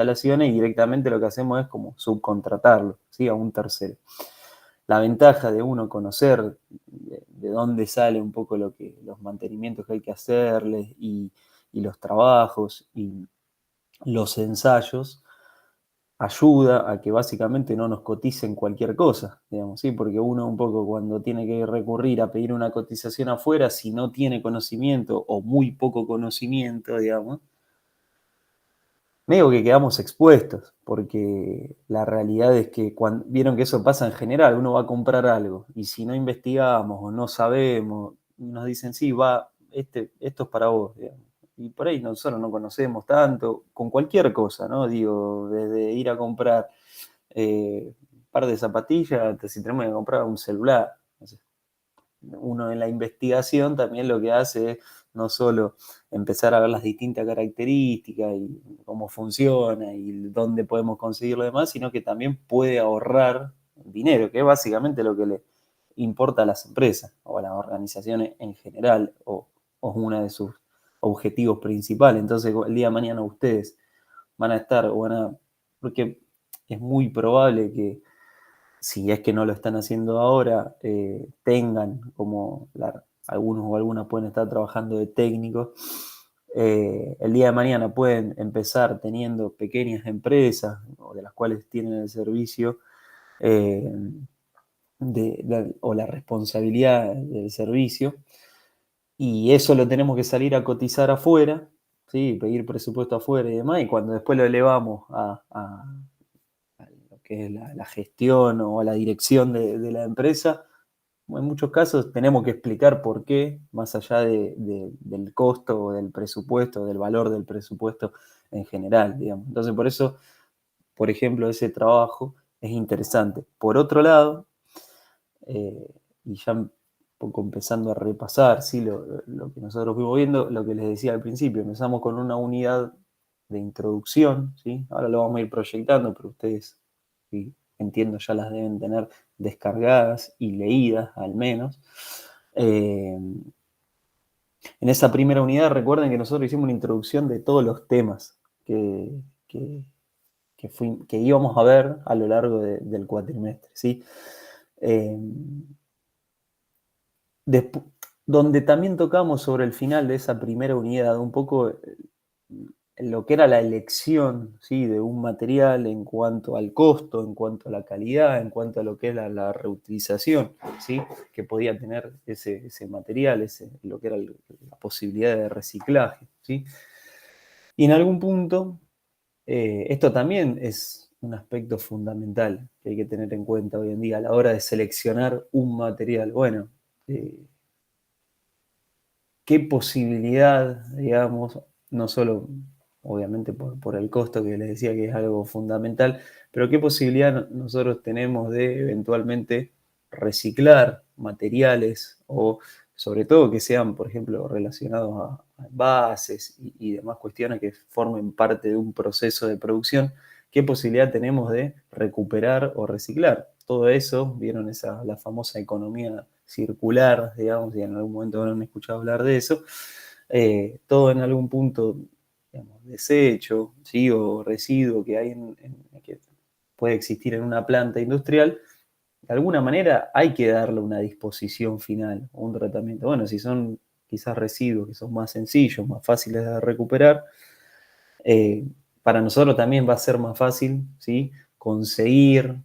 instalaciones y directamente lo que hacemos es como subcontratarlo, ¿sí? A un tercero. La ventaja de uno conocer de dónde sale un poco los mantenimientos que hay que hacerles y los trabajos y los ensayos, ayuda a que básicamente no nos coticen cualquier cosa, digamos, ¿sí? Porque uno un poco cuando tiene que recurrir a pedir una cotización afuera, si no tiene conocimiento o muy poco conocimiento, digamos, medio que quedamos expuestos, porque la realidad es que vieron que eso pasa en general, uno va a comprar algo y si no investigamos o no sabemos, nos dicen, sí, esto es para vos, digamos. Y por ahí nosotros no conocemos con cualquier cosa, ¿no? Digo, desde ir a comprar un par de zapatillas hasta si tenemos que comprar un celular. No sé. Uno en la investigación también lo que hace es no solo empezar a ver las distintas características y cómo funciona y dónde podemos conseguirlo demás, sino que también puede ahorrar dinero, que es básicamente lo que le importa a las empresas o a las organizaciones en general, o uno de sus objetivos principales. Entonces, el día de mañana ustedes van a estar porque es muy probable que si es que no lo están haciendo ahora, tengan algunos o algunas pueden estar trabajando de técnicos. El día de mañana pueden empezar teniendo pequeñas empresas o de las cuales tienen el servicio eh, o la responsabilidad del servicio, y eso lo tenemos que salir a cotizar afuera, ¿sí? Pedir presupuesto afuera y demás, y cuando después lo elevamos a lo que es la gestión o a la dirección de la empresa, en muchos casos tenemos que explicar por qué, más allá del costo o del presupuesto, del valor del presupuesto en general, digamos. Entonces, por eso, por ejemplo, ese trabajo es interesante. Por otro lado, y ya un poco empezando a repasar, ¿sí? Lo que nosotros fuimos viendo, lo que les decía al principio, empezamos con una unidad de introducción, ¿sí? Ahora lo vamos a ir proyectando, pero ustedes, sí, entiendo, ya las deben tener descargadas y leídas al menos. En esa primera unidad recuerden que nosotros hicimos una introducción de todos los temas que, que, que íbamos a ver a lo largo del cuatrimestre, ¿sí? Eh, Despu- Donde también tocamos sobre el final de esa primera unidad un poco lo que era la elección, ¿sí? De un material en cuanto al costo, en cuanto a la calidad, en cuanto a lo que es la reutilización, ¿sí? Que podía tener ese material, lo que era la posibilidad de reciclaje, ¿sí? Y en algún punto, esto también es un aspecto fundamental que hay que tener en cuenta hoy en día a la hora de seleccionar un material. Bueno, eh, qué posibilidad, digamos, no solo obviamente por el costo que les decía que es algo fundamental, pero qué posibilidad nosotros tenemos de eventualmente reciclar materiales o sobre todo que sean, por ejemplo, relacionados a envases y demás cuestiones que formen parte de un proceso de producción, qué posibilidad tenemos de recuperar o reciclar. Todo eso, vieron la famosa economía circular, digamos, y en algún momento habrán escuchado hablar de eso, todo en algún punto, digamos, desecho, ¿sí? O residuo que hay que puede existir en una planta industrial, de alguna manera hay que darle una disposición final, un tratamiento. Bueno, si son quizás residuos que son más sencillos, más fáciles de recuperar, eh, para nosotros también va a ser más fácil, ¿sí? Conseguir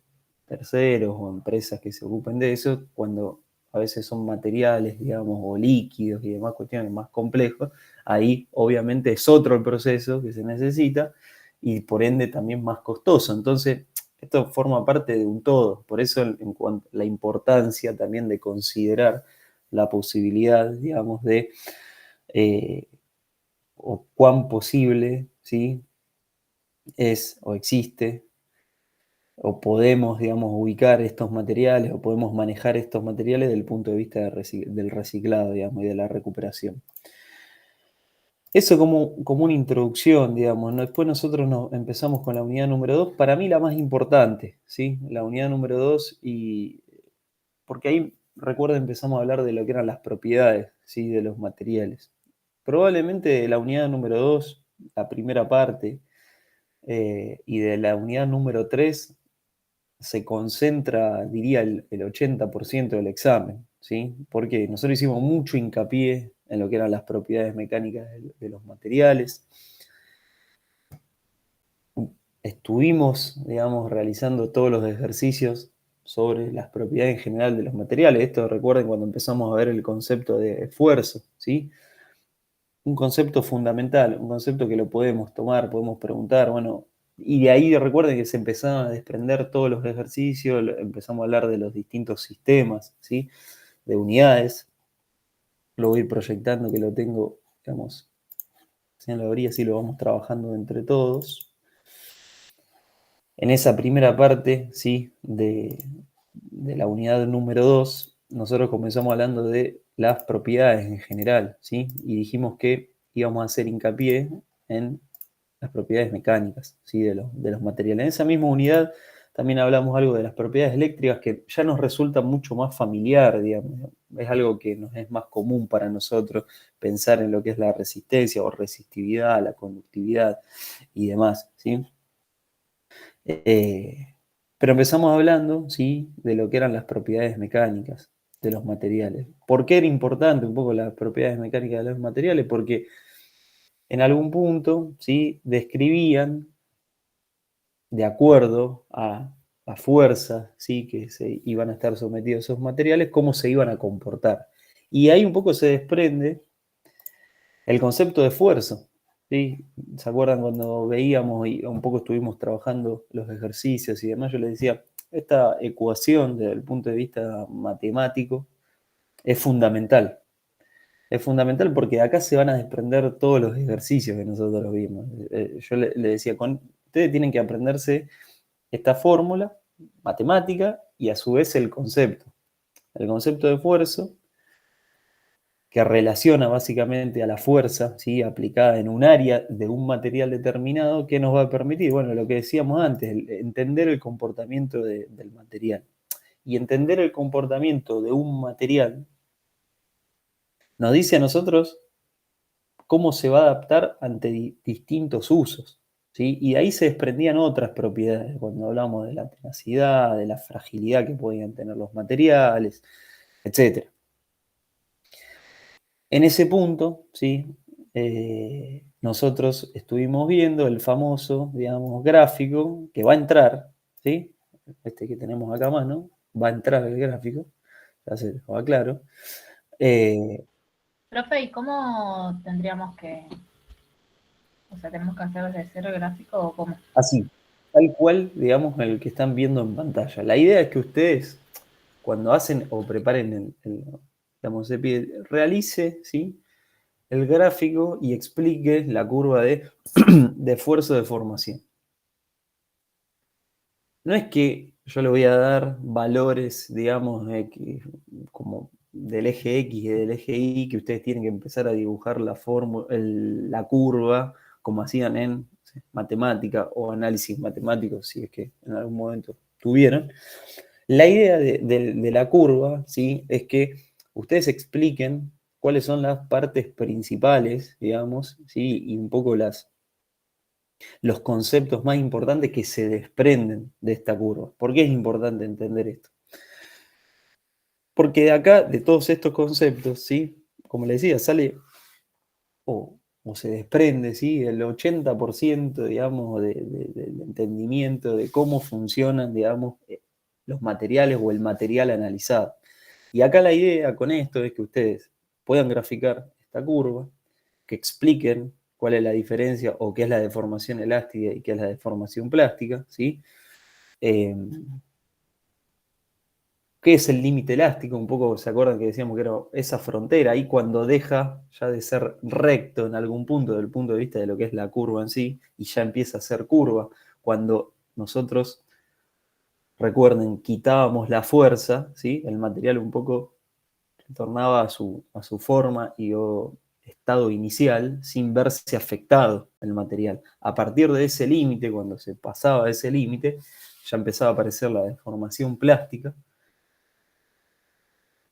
terceros o empresas que se ocupen de eso cuando a veces son materiales, digamos, o líquidos y demás cuestiones más complejos. Ahí obviamente es otro el proceso que se necesita y por ende también más costoso. Entonces, esto forma parte de un todo. Por eso en cuanto a la importancia también de considerar la posibilidad, digamos, de eh, o cuán posible, ¿sí? Es o existe o podemos, digamos, ubicar estos materiales o podemos manejar estos materiales desde el punto de vista del reciclado, digamos, y de la recuperación. Eso como una introducción, digamos, ¿no? Después nosotros empezamos con la unidad número 2, para mí la más importante, ¿sí? La unidad número 2 porque ahí, recuerda, empezamos a hablar de lo que eran las propiedades, ¿sí? De los materiales. Probablemente la unidad número 2, la primera parte, y de la unidad número 3 se concentra, diría, el 80% del examen, ¿sí? Porque nosotros hicimos mucho hincapié en lo que eran las propiedades mecánicas de los materiales. Estuvimos, digamos, realizando todos los ejercicios sobre las propiedades en general de los materiales. Esto recuerden cuando empezamos a ver el concepto de esfuerzo, ¿sí? Un concepto fundamental, un concepto que lo podemos tomar, podemos preguntar, bueno, y de ahí recuerden que se empezaron a desprender todos los ejercicios, empezamos a hablar de los distintos sistemas, ¿sí? De unidades. Lo voy a ir proyectando, que lo tengo, digamos, en la orilla, así lo vamos trabajando entre todos. En esa primera parte, ¿sí? De la unidad número 2, nosotros comenzamos hablando de las propiedades en general, ¿sí? Y dijimos que íbamos a hacer hincapié en las propiedades mecánicas, ¿sí? De los materiales. En esa misma unidad también hablamos algo de las propiedades eléctricas que ya nos resulta mucho más familiar, digamos. Es algo que nos es más común para nosotros pensar en lo que es la resistencia o resistividad, la conductividad y demás, ¿sí? Pero empezamos hablando, ¿sí? De lo que eran las propiedades mecánicas de los materiales. ¿Por qué era importante un poco las propiedades mecánicas de los materiales? Porque en algún punto, ¿sí? Describían, de acuerdo a la fuerza, ¿sí? Que se iban a estar sometidos esos materiales, cómo se iban a comportar. Y ahí un poco se desprende el concepto de esfuerzo, ¿sí? ¿Se acuerdan cuando veíamos y un poco estuvimos trabajando los ejercicios y demás? Yo les decía, esta ecuación desde el punto de vista matemático es fundamental. Es fundamental porque de acá se van a desprender todos los ejercicios que nosotros vimos. Yo le decía, ustedes tienen que aprenderse esta fórmula matemática y a su vez el concepto. El concepto de esfuerzo que relaciona básicamente a la fuerza, ¿sí? Aplicada en un área de un material determinado, que nos va a permitir, bueno, lo que decíamos antes, entender el comportamiento del material. Y entender el comportamiento de un material nos dice a nosotros cómo se va a adaptar ante distintos usos, ¿sí? Y de ahí se desprendían otras propiedades, cuando hablamos de la tenacidad, de la fragilidad que podían tener los materiales, etcétera. En ese punto, ¿sí? Nosotros estuvimos viendo el famoso, digamos, gráfico que va a entrar, ¿sí? Este que tenemos acá a mano, va a entrar el gráfico, ya se va claro. Eh, Profe, ¿y cómo tendríamos que, o sea, tenemos que hacer desde cero el gráfico o cómo? Así, tal cual, digamos, el que están viendo en pantalla. La idea es que ustedes, cuando hacen o preparen digamos, se pide, realice, ¿sí? El gráfico y explique la curva de esfuerzo de formación. No es que yo le voy a dar valores, digamos, como del eje X y del eje Y, que ustedes tienen que empezar a dibujar la curva, como hacían en no sé, matemática o análisis matemático, si es que en algún momento tuvieron. La idea de la curva, ¿sí? Es que ustedes expliquen cuáles son las partes principales, digamos, ¿sí? Y un poco los conceptos más importantes que se desprenden de esta curva. ¿Por qué es importante entender esto? Porque de acá, de todos estos conceptos, ¿sí? Como les decía, sale o se desprende, ¿sí? El 80%, digamos, del entendimiento de cómo funcionan, digamos, los materiales o el material analizado. Y acá la idea con esto es que ustedes puedan graficar esta curva, que expliquen cuál es la diferencia o qué es la deformación elástica y qué es la deformación plástica, ¿sí? Eh, ¿Qué es el límite elástico? Un poco, ¿se acuerdan que decíamos que era esa frontera ahí cuando deja ya de ser recto en algún punto, desde el punto de vista de lo que es la curva en sí, y ya empieza a ser curva? Cuando nosotros, recuerden, quitábamos la fuerza, ¿sí? El material un poco retornaba a su forma y o estado inicial sin verse afectado el material. A partir de ese límite, cuando se pasaba ese límite, ya empezaba a aparecer la deformación plástica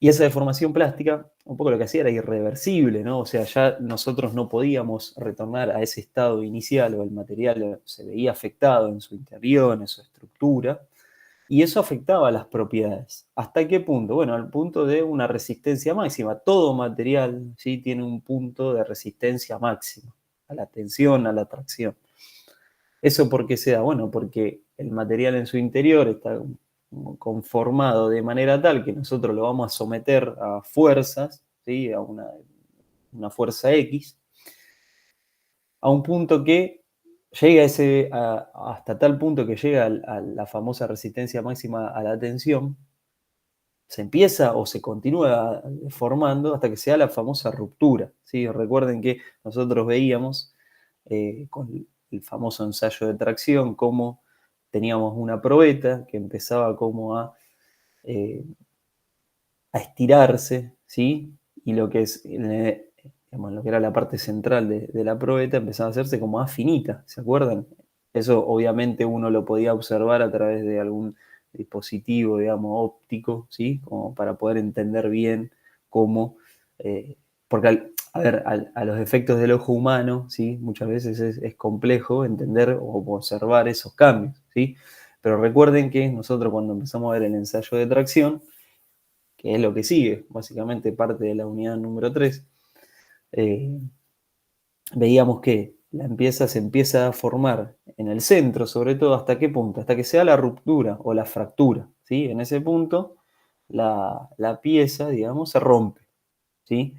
Y esa deformación plástica, un poco lo que hacía era irreversible, ¿no? O sea, ya nosotros no podíamos retornar a ese estado inicial, o el material se veía afectado en su interior, en su estructura, y eso afectaba las propiedades. ¿Hasta qué punto? Bueno, al punto de una resistencia máxima. Todo material, ¿sí?, tiene un punto de resistencia máxima a la tensión, a la tracción. ¿Eso por qué se da? Bueno, porque el material en su interior está conformado de manera tal que nosotros lo vamos a someter a fuerzas, ¿sí?, a una fuerza X, a un punto que llega hasta tal punto que llega a la famosa resistencia máxima a la tensión, se empieza o se continúa formando hasta que se da la famosa ruptura, ¿sí? Recuerden que nosotros veíamos con el famoso ensayo de tracción cómo teníamos una probeta que empezaba como eh, a estirarse, ¿sí? Y lo que es, digamos, lo que era la parte central de la probeta empezaba a hacerse como más finita, ¿se acuerdan? Eso obviamente uno lo podía observar a través de algún dispositivo, digamos, óptico, ¿sí? Como para poder entender bien cómo, porque a ver, a los efectos del ojo humano, ¿sí?, muchas veces es complejo entender o observar esos cambios, ¿sí? Pero recuerden que nosotros cuando empezamos a ver el ensayo de tracción, que es lo que sigue, básicamente parte de la unidad número 3, eh, veíamos que se empieza a formar en el centro, sobre todo, ¿hasta qué punto? Hasta que se da la ruptura o la fractura, ¿sí? En ese punto, la pieza, digamos, se rompe, ¿sí?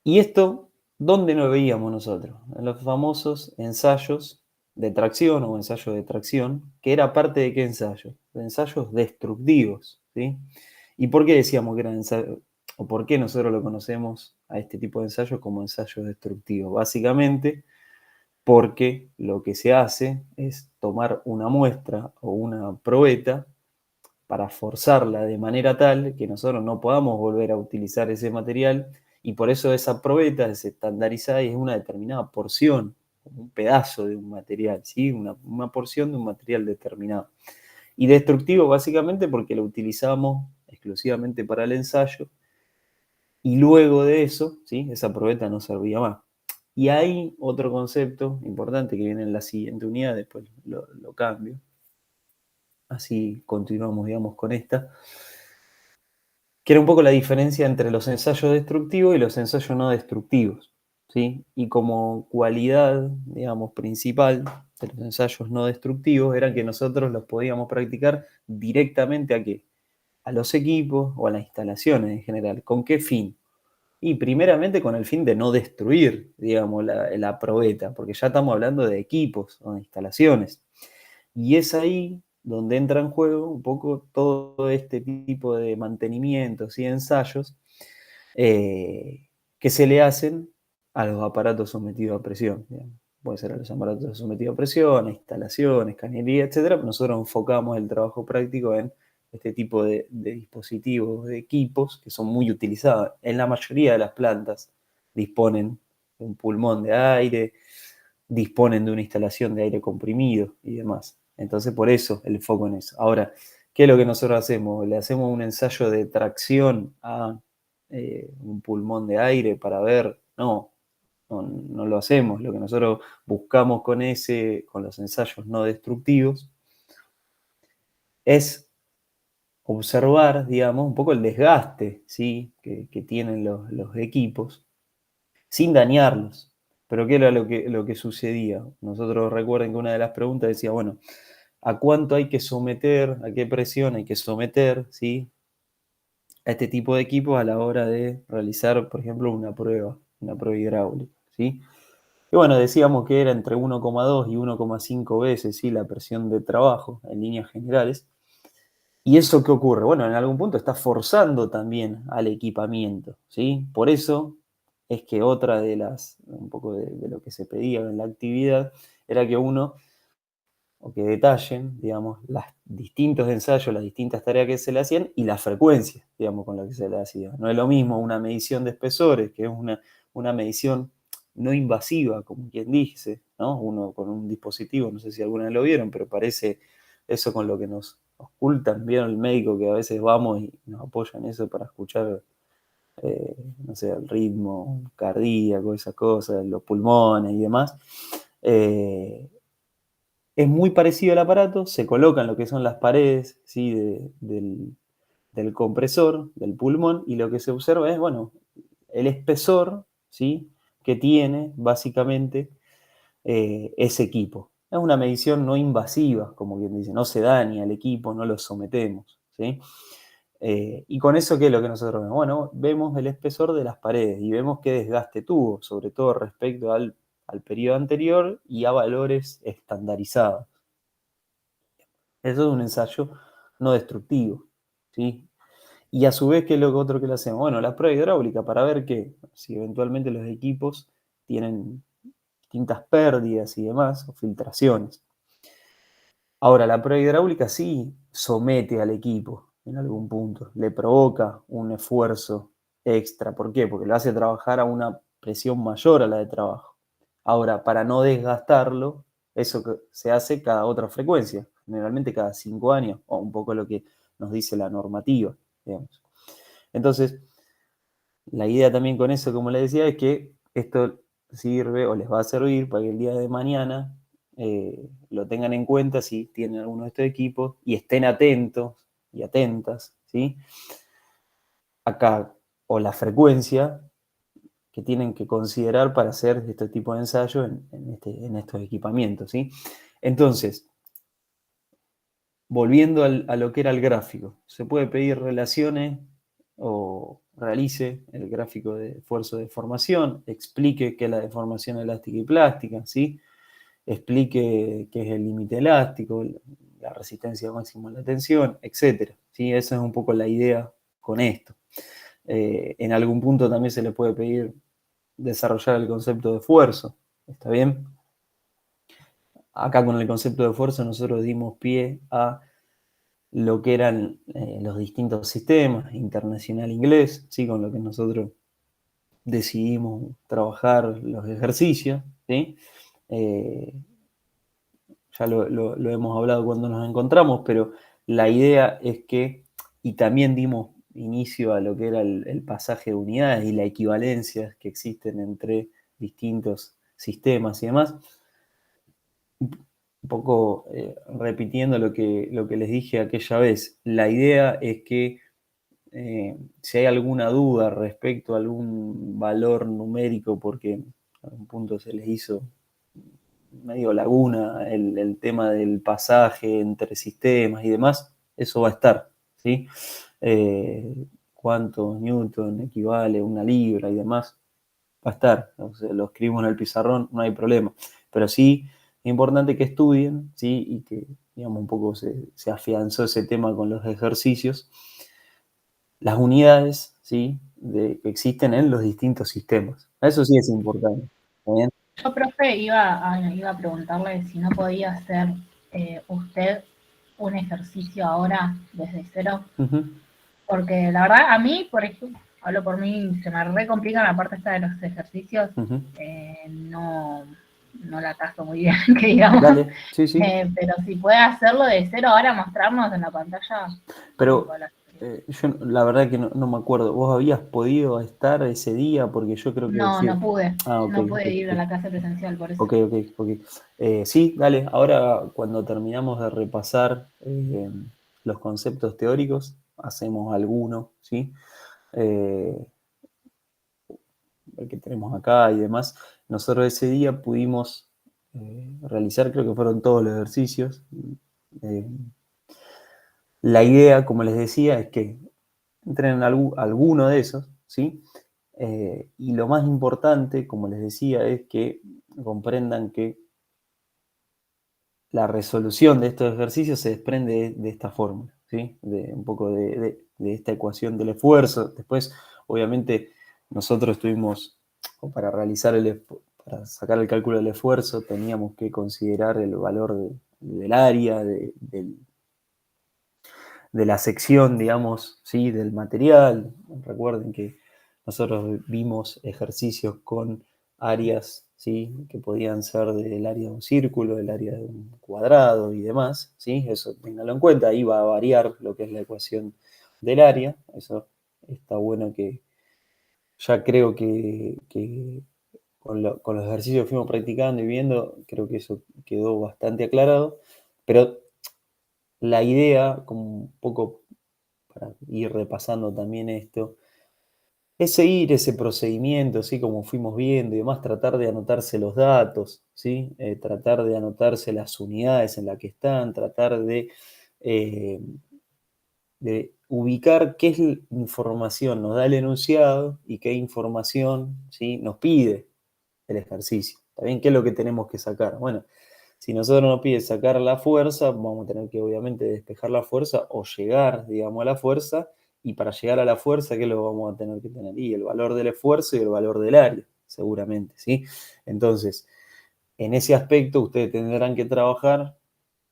Y esto, ¿dónde lo veíamos nosotros? En los famosos ensayos de tracción o ensayo de tracción, que era parte de qué ensayo? De ensayos destructivos, ¿sí? ¿Y por qué decíamos que eran ensayos, o por qué nosotros lo conocemos a este tipo de ensayos como ensayos destructivos? Básicamente porque lo que se hace es tomar una muestra o una probeta para forzarla de manera tal que nosotros no podamos volver a utilizar ese material, y por eso esa probeta es estandarizada y es una determinada porción, un pedazo de un material, ¿sí? Una porción de un material determinado. Y destructivo básicamente porque lo utilizamos exclusivamente para el ensayo y luego de eso, ¿sí?, esa probeta no servía más. Y hay otro concepto importante que viene en la siguiente unidad, después lo cambio, así continuamos, digamos, con esta, que era un poco la diferencia entre los ensayos destructivos y los ensayos no destructivos, ¿sí? Y como cualidad, digamos, principal de los ensayos no destructivos era que nosotros los podíamos practicar directamente ¿a qué? A los equipos o a las instalaciones en general. ¿Con qué fin? Y primeramente con el fin de no destruir, digamos, la probeta, porque ya estamos hablando de equipos o de instalaciones. Y es ahí donde entra en juego un poco todo este tipo de mantenimientos y ensayos eh, que se le hacen a los aparatos sometidos a presión, digamos. Puede ser a los aparatos sometidos a presión, a instalaciones, cañería, etcétera, pero nosotros enfocamos el trabajo práctico en este tipo de dispositivos, de equipos que son muy utilizados. En la mayoría de las plantas disponen de un pulmón de aire, disponen de una instalación de aire comprimido y demás. Entonces, por eso el foco en eso. Ahora, ¿qué es lo que nosotros hacemos? Le hacemos un ensayo de tracción a un pulmón de aire para ver, no lo hacemos. Lo que nosotros buscamos con los ensayos no destructivos, es observar, digamos, un poco el desgaste, ¿sí?, que tienen los equipos sin dañarlos. Pero ¿qué era lo que sucedía? Nosotros recuerden que una de las preguntas decía, bueno, ¿a cuánto hay que someter, a qué presión hay que someter, ¿sí?, a este tipo de equipos a la hora de realizar, por ejemplo, una prueba hidráulica, ¿sí? Y bueno, decíamos que era entre 1,2 y 1,5 veces, ¿sí?, la presión de trabajo en líneas generales. ¿Y eso qué ocurre? Bueno, en algún punto está forzando también al equipamiento, ¿sí? Por eso es que otra un poco de lo que se pedía en la actividad, era que o que detallen, digamos, los distintos ensayos, las distintas tareas que se le hacían y la frecuencia, digamos, con la que se le hacía. No es lo mismo una medición de espesores, que es una medición no invasiva, como quien dice, ¿no? Uno con un dispositivo, no sé si alguna vez lo vieron, pero parece eso con lo que nos ocultan, vieron el médico que a veces vamos y nos apoyan eso para escuchar, no sé, el ritmo cardíaco, esas cosas, los pulmones y demás. Es muy parecido al aparato, se coloca en lo que son las paredes, ¿sí? Del compresor, del pulmón, y lo que se observa es, bueno, el espesor, ¿sí? Que tiene básicamente ese equipo. Es una medición no invasiva, como quien dice, no se daña al equipo, no lo sometemos, ¿sí? Y con eso, ¿qué es lo que nosotros vemos? Bueno, vemos el espesor de las paredes y vemos qué desgaste tuvo, sobre todo respecto al periodo anterior y a valores estandarizados. Eso es un ensayo no destructivo, ¿sí? Y a su vez, ¿qué es lo otro que le hacemos? Bueno, la prueba hidráulica para ver que si eventualmente los equipos tienen distintas pérdidas y demás, o filtraciones. Ahora, la prueba hidráulica sí somete al equipo en algún punto, le provoca un esfuerzo extra. ¿Por qué? Porque lo hace trabajar a una presión mayor a la de trabajo. Ahora, para no desgastarlo, eso que se hace cada otra frecuencia, generalmente cada 5 años, o un poco lo que nos dice la normativa, digamos. Entonces, la idea también con eso, como les decía, es que esto sirve o les va a servir para que el día de mañana lo tengan en cuenta si tienen alguno de estos equipos y estén atentos y atentas, ¿sí? Acá, o la frecuencia que tienen que considerar para hacer este tipo de ensayo en estos equipamientos, ¿sí? Entonces, volviendo a lo que era el gráfico, se puede pedir relaciones o realice el gráfico de esfuerzo de deformación, explique qué es la deformación elástica y plástica, ¿sí? Explique qué es el límite elástico, la resistencia máxima a la tensión, etc. ¿Sí? Esa es un poco la idea con esto. En algún punto también se le puede pedir desarrollar el concepto de esfuerzo, ¿está bien? Acá con el concepto de esfuerzo nosotros dimos pie a lo que eran los distintos sistemas, internacional inglés, ¿sí? Con lo que nosotros decidimos trabajar los ejercicios, ¿sí? Eh, ya lo hemos hablado cuando nos encontramos, pero la idea es que, y también dimos inicio a lo que era el pasaje de unidades y la equivalencia que existen entre distintos sistemas y demás, un poco repitiendo lo que les dije aquella vez, la idea es que si hay alguna duda respecto a algún valor numérico, porque a un punto se les hizo medio laguna el tema del pasaje entre sistemas y demás, eso va a estar, ¿sí? Cuántos newton equivale a una libra y demás, va a estar. O sea, lo escribimos en el pizarrón, no hay problema. Pero sí es importante que estudien, ¿sí? Y que, digamos, un poco se afianzó ese tema con los ejercicios, las unidades, ¿sí? Que existen en los distintos sistemas. Eso sí es importante. ¿Está bien? Yo, profe, iba a preguntarle si no podía hacer usted un ejercicio ahora desde cero, Ujú, porque la verdad a mí, por ejemplo, hablo por mí, se me re complica la parte esta de los ejercicios, ujú. no la caso muy bien, que digamos, Dale, sí, sí. pero si puede hacerlo de cero ahora, mostrarnos en la pantalla, Pero tipo, la- yo la verdad que no me acuerdo. ¿Vos habías podido estar ese día? Porque yo creo que no, sí. Ah, ok, no ok, pude ir a ok. la clase presencial por eso. Ok, ok, ok. Sí, dale. Ahora cuando terminamos de repasar los conceptos teóricos, hacemos alguno, ¿sí? Eh, el que tenemos acá y demás. Nosotros ese día pudimos realizar, creo que fueron todos los ejercicios. Eh, la idea, como les decía, es que entren en alguno de esos, ¿sí? Y lo más importante, como les decía, es que comprendan que la resolución de estos ejercicios se desprende de esta fórmula, ¿sí? De un poco de esta ecuación del esfuerzo. Después, obviamente, nosotros tuvimos, o para realizar para sacar el cálculo del esfuerzo, teníamos que considerar el valor del área, de la sección, digamos, ¿sí? Del material. Recuerden que nosotros vimos ejercicios con áreas ¿sí? Que podían ser del área de un círculo, del área de un cuadrado y demás, ¿sí? Eso ténganlo en cuenta, ahí va a variar lo que es la ecuación del área, eso está bueno que ya creo que con los ejercicios que fuimos practicando y viendo, creo que eso quedó bastante aclarado, pero la idea, como un poco para ir repasando también esto, es seguir ese procedimiento, así como fuimos viendo y demás, tratar de anotarse los datos, ¿sí? Tratar de anotarse las unidades en las que están, tratar eh, de ubicar qué es la información nos da el enunciado y qué información, ¿sí? Nos pide el ejercicio. ¿Está bien? ¿Qué es lo que tenemos que sacar? Bueno, si nosotros nos pide sacar la fuerza, vamos a tener que obviamente despejar la fuerza o llegar, digamos, a la fuerza. Y para llegar a la fuerza, ¿qué es lo que vamos a tener que tener? Y el valor del esfuerzo y el valor del área, seguramente, ¿sí? Entonces, en ese aspecto, ustedes tendrán que trabajar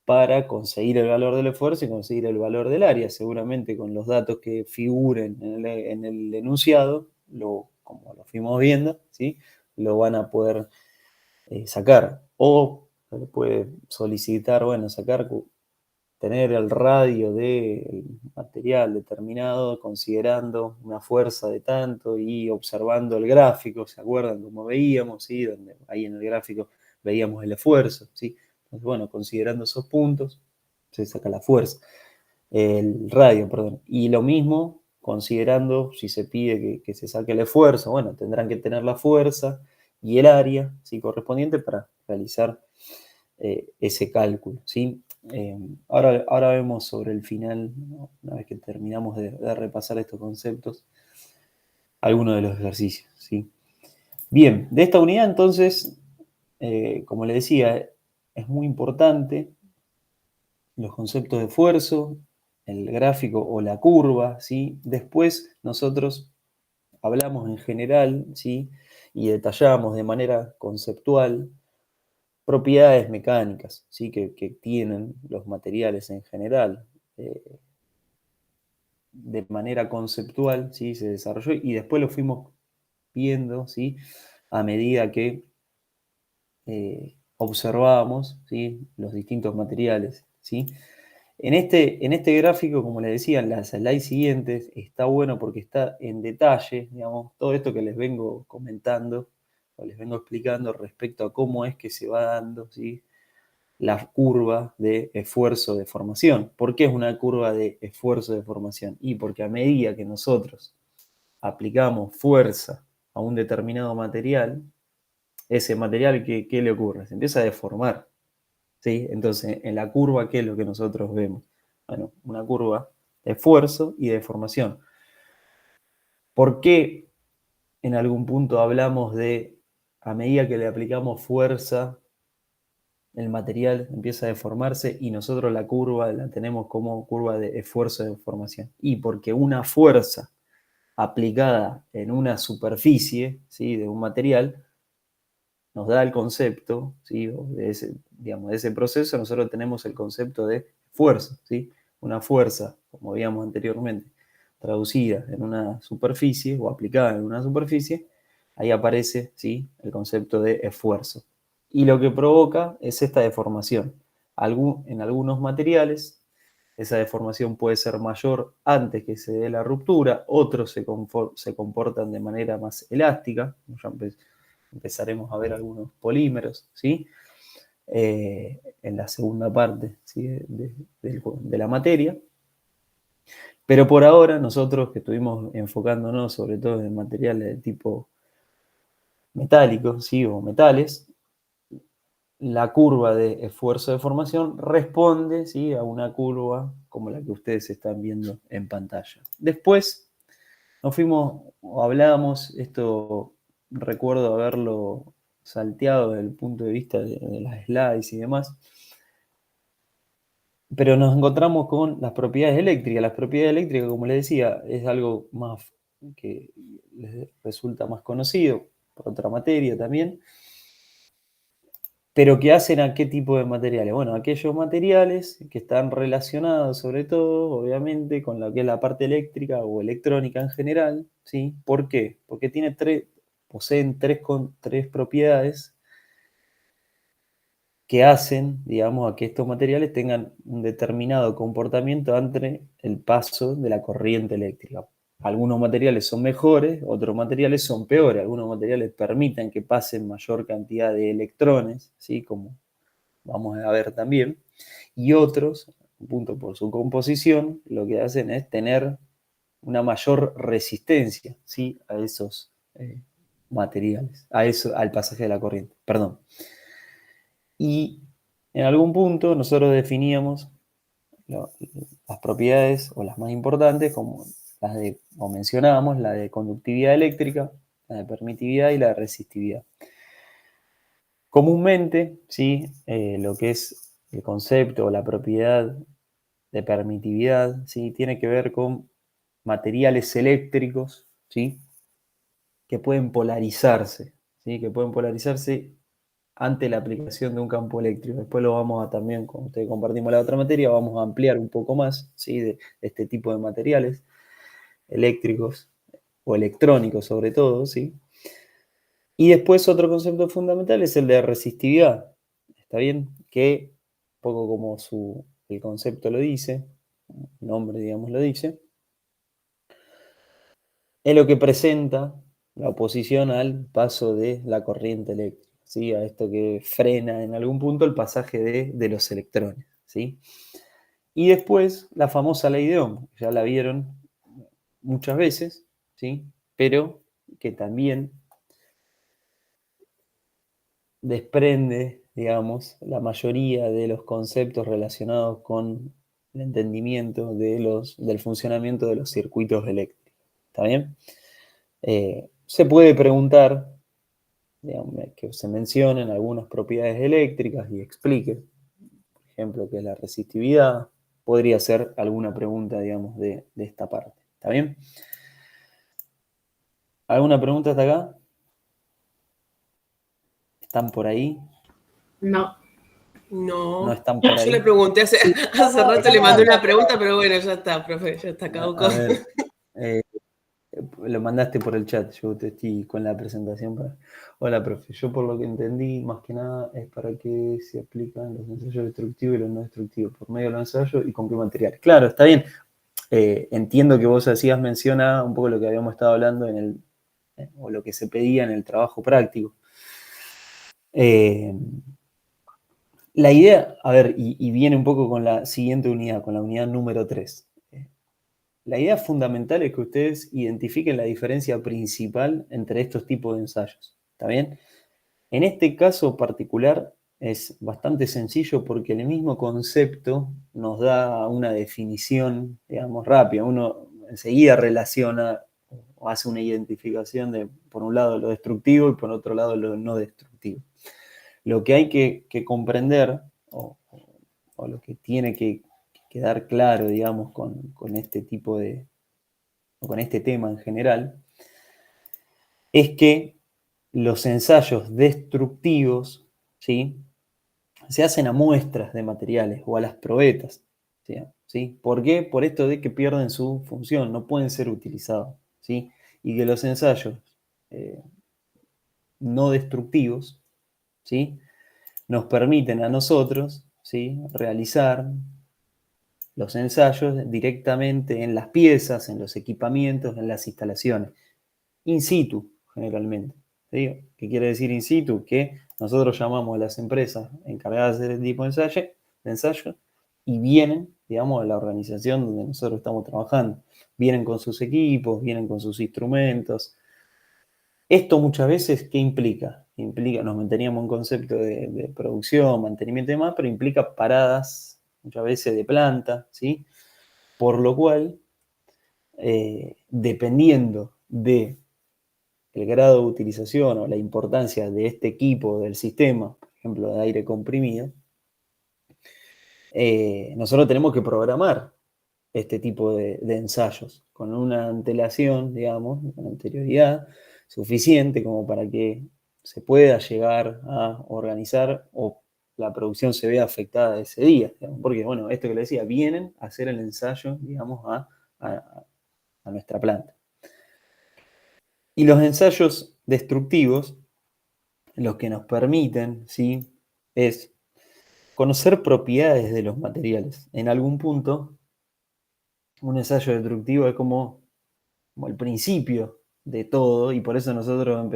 para conseguir el valor del esfuerzo y conseguir el valor del área. Seguramente con los datos que figuren en el enunciado, como lo fuimos viendo, ¿sí? Lo van a poder sacar. O se le puede solicitar, bueno, tener el radio del material determinado considerando una fuerza de tanto y observando el gráfico, ¿se acuerdan cómo veíamos? ¿Sí? Donde ahí en el gráfico veíamos el esfuerzo, ¿sí? Entonces, bueno, considerando esos puntos, se saca la fuerza, el radio, perdón. Y lo mismo, considerando si se pide que se saque el esfuerzo, bueno, tendrán que tener la fuerza y el área, ¿sí? Correspondiente para realizar ese cálculo, ¿sí? Ahora vemos sobre el final, ¿no? Una vez que terminamos de repasar estos conceptos, algunos de los ejercicios, ¿sí? Bien, de esta unidad entonces, como le decía, es muy importante los conceptos de esfuerzo, el gráfico o la curva, ¿sí? Después nosotros hablamos en general, ¿sí? Y detallamos de manera conceptual propiedades mecánicas, ¿sí? Que tienen los materiales en general. eh, de manera conceptual, ¿sí? Se desarrolló y después lo fuimos viendo, ¿sí? A medida que observábamos, ¿sí? Los distintos materiales, ¿sí? En este gráfico, como les decía, en las slides siguientes, está bueno porque está en detalle, digamos, todo esto que les vengo comentando, o les vengo explicando respecto a cómo es que se va dando, ¿sí? La curva de esfuerzo de formación. ¿Por qué es una curva de esfuerzo de formación? Y porque a medida que nosotros aplicamos fuerza a un determinado material, ese material, ¿qué le ocurre? Se empieza a deformar, ¿sí? Entonces, en la curva, ¿qué es lo que nosotros vemos? Bueno, una curva de esfuerzo y de formación. ¿Por qué en algún punto hablamos de, a medida que le aplicamos fuerza, el material empieza a deformarse y nosotros la curva la tenemos como curva de esfuerzo de deformación? Y porque una fuerza aplicada en una superficie, ¿sí? De un material nos da el concepto, ¿sí? De ese, digamos, de ese proceso, nosotros tenemos el concepto de fuerza, ¿sí? Una fuerza, como veíamos anteriormente, traducida en una superficie o aplicada en una superficie, ahí aparece, ¿sí? El concepto de esfuerzo. Y lo que provoca es esta deformación. En algunos materiales, esa deformación puede ser mayor antes que se dé la ruptura, otros se comportan de manera más elástica, ya empezaremos a ver algunos polímeros, ¿sí? En la segunda parte, ¿sí? De la materia. Pero por ahora, nosotros que estuvimos enfocándonos sobre todo en materiales de tipo metálico, ¿sí? O metales, la curva de esfuerzo de formación responde, ¿sí? A una curva como la que ustedes están viendo en pantalla. Después nos fuimos, o hablábamos, esto recuerdo haberlo salteado desde el punto de vista de las slides y demás, pero nos encontramos con las propiedades eléctricas. Las propiedades eléctricas, como les decía, es algo más que les resulta más conocido por otra materia también, pero ¿qué hacen a qué tipo de materiales? Bueno, aquellos materiales que están relacionados sobre todo, obviamente, con lo que es la parte eléctrica o electrónica en general, ¿sí? ¿Por qué? Porque poseen tres propiedades que hacen, digamos, a que estos materiales tengan un determinado comportamiento ante el paso de la corriente eléctrica. Algunos materiales son mejores, otros materiales son peores. Algunos materiales permiten que pasen mayor cantidad de electrones, ¿sí? Como vamos a ver también. Y otros, punto por su composición, lo que hacen es tener una mayor resistencia, ¿sí? A esos materiales, al pasaje de la corriente. Perdón. Y en algún punto nosotros definíamos las propiedades o las más importantes como o mencionábamos la de conductividad eléctrica, la de permitividad y la de resistividad. Comúnmente, ¿sí? Lo que es el concepto o la propiedad de permitividad, ¿sí? Tiene que ver con materiales eléctricos, ¿sí? Que pueden polarizarse, ¿sí? Que pueden polarizarse ante la aplicación de un campo eléctrico. Después lo vamos a también, con ustedes compartimos la otra materia, vamos a ampliar un poco más, ¿sí? De este tipo de materiales eléctricos o electrónicos sobre todo, ¿sí? Y después otro concepto fundamental es el de resistividad, ¿está bien? Que, un poco como el concepto lo dice, el nombre, digamos, lo dice, es lo que presenta la oposición al paso de la corriente eléctrica, ¿sí? A esto que frena en algún punto el pasaje de los electrones, ¿sí? Y después la famosa ley de Ohm, ya la vieron muchas veces, ¿sí? Pero que también desprende, digamos, la mayoría de los conceptos relacionados con el entendimiento del funcionamiento de los circuitos eléctricos. ¿Está bien? Se puede preguntar, digamos, que se mencionen algunas propiedades eléctricas y explique, por ejemplo, qué es la resistividad. Podría ser alguna pregunta, digamos, de esta parte. ¿Está bien? ¿Alguna pregunta hasta acá? ¿Están por ahí? No. ¿No No, están por yo le ahí? pregunté hace rato, le mandé una pregunta, pero bueno, ya está, profe, ya está, caducó. A ver, lo mandaste por el chat, yo te estoy con la presentación. Hola, profe, yo por lo que entendí, más que nada es para qué se aplican los ensayos destructivos y los no destructivos, por medio de los ensayos y con qué material. Claro, está bien. Entiendo que vos hacías mención a un poco lo que habíamos estado hablando o lo que se pedía en el trabajo práctico. La idea, a ver, y viene un poco con la siguiente unidad, con la unidad número 3. La idea fundamental es que ustedes identifiquen la diferencia principal entre estos tipos de ensayos. ¿Está bien? En este caso particular es bastante sencillo porque el mismo concepto nos da una definición, digamos, rápida. Uno enseguida relaciona o hace una identificación de, por un lado, lo destructivo y por otro lado, lo no destructivo. Lo que hay que comprender, o lo que tiene que quedar claro, digamos, con este tipo con este tema en general, es que los ensayos destructivos, ¿sí? Se hacen a muestras de materiales o a las probetas, ¿sí? ¿Por qué? Por esto de que pierden su función, no pueden ser utilizados, ¿sí? Y que los ensayos eh, no destructivos, ¿sí? Nos permiten a nosotros, ¿sí? Realizar los ensayos directamente en las piezas, en los equipamientos, en las instalaciones, in situ, generalmente. ¿Sí? ¿Qué quiere decir in situ? Que nosotros llamamos a las empresas encargadas de hacer este tipo de ensayo y vienen, digamos, a la organización donde nosotros estamos trabajando. Vienen con sus equipos, vienen con sus instrumentos. Esto muchas veces, ¿qué implica? Implica, nos manteníamos un concepto de producción, mantenimiento y demás, pero implica paradas muchas veces de planta, ¿sí? Por lo cual, dependiendo de el grado de utilización o la importancia de este equipo del sistema, por ejemplo, de aire comprimido, nosotros tenemos que programar este tipo de ensayos con una antelación, digamos, una anterioridad suficiente como para que se pueda llegar a organizar o la producción se vea afectada ese día. Digamos, porque, bueno, esto que le decía, vienen a hacer el ensayo, digamos, a nuestra planta. Y los ensayos destructivos, los que nos permiten, ¿sí? Es conocer propiedades de los materiales. En algún punto, un ensayo destructivo es como el principio de todo, y por eso nosotros,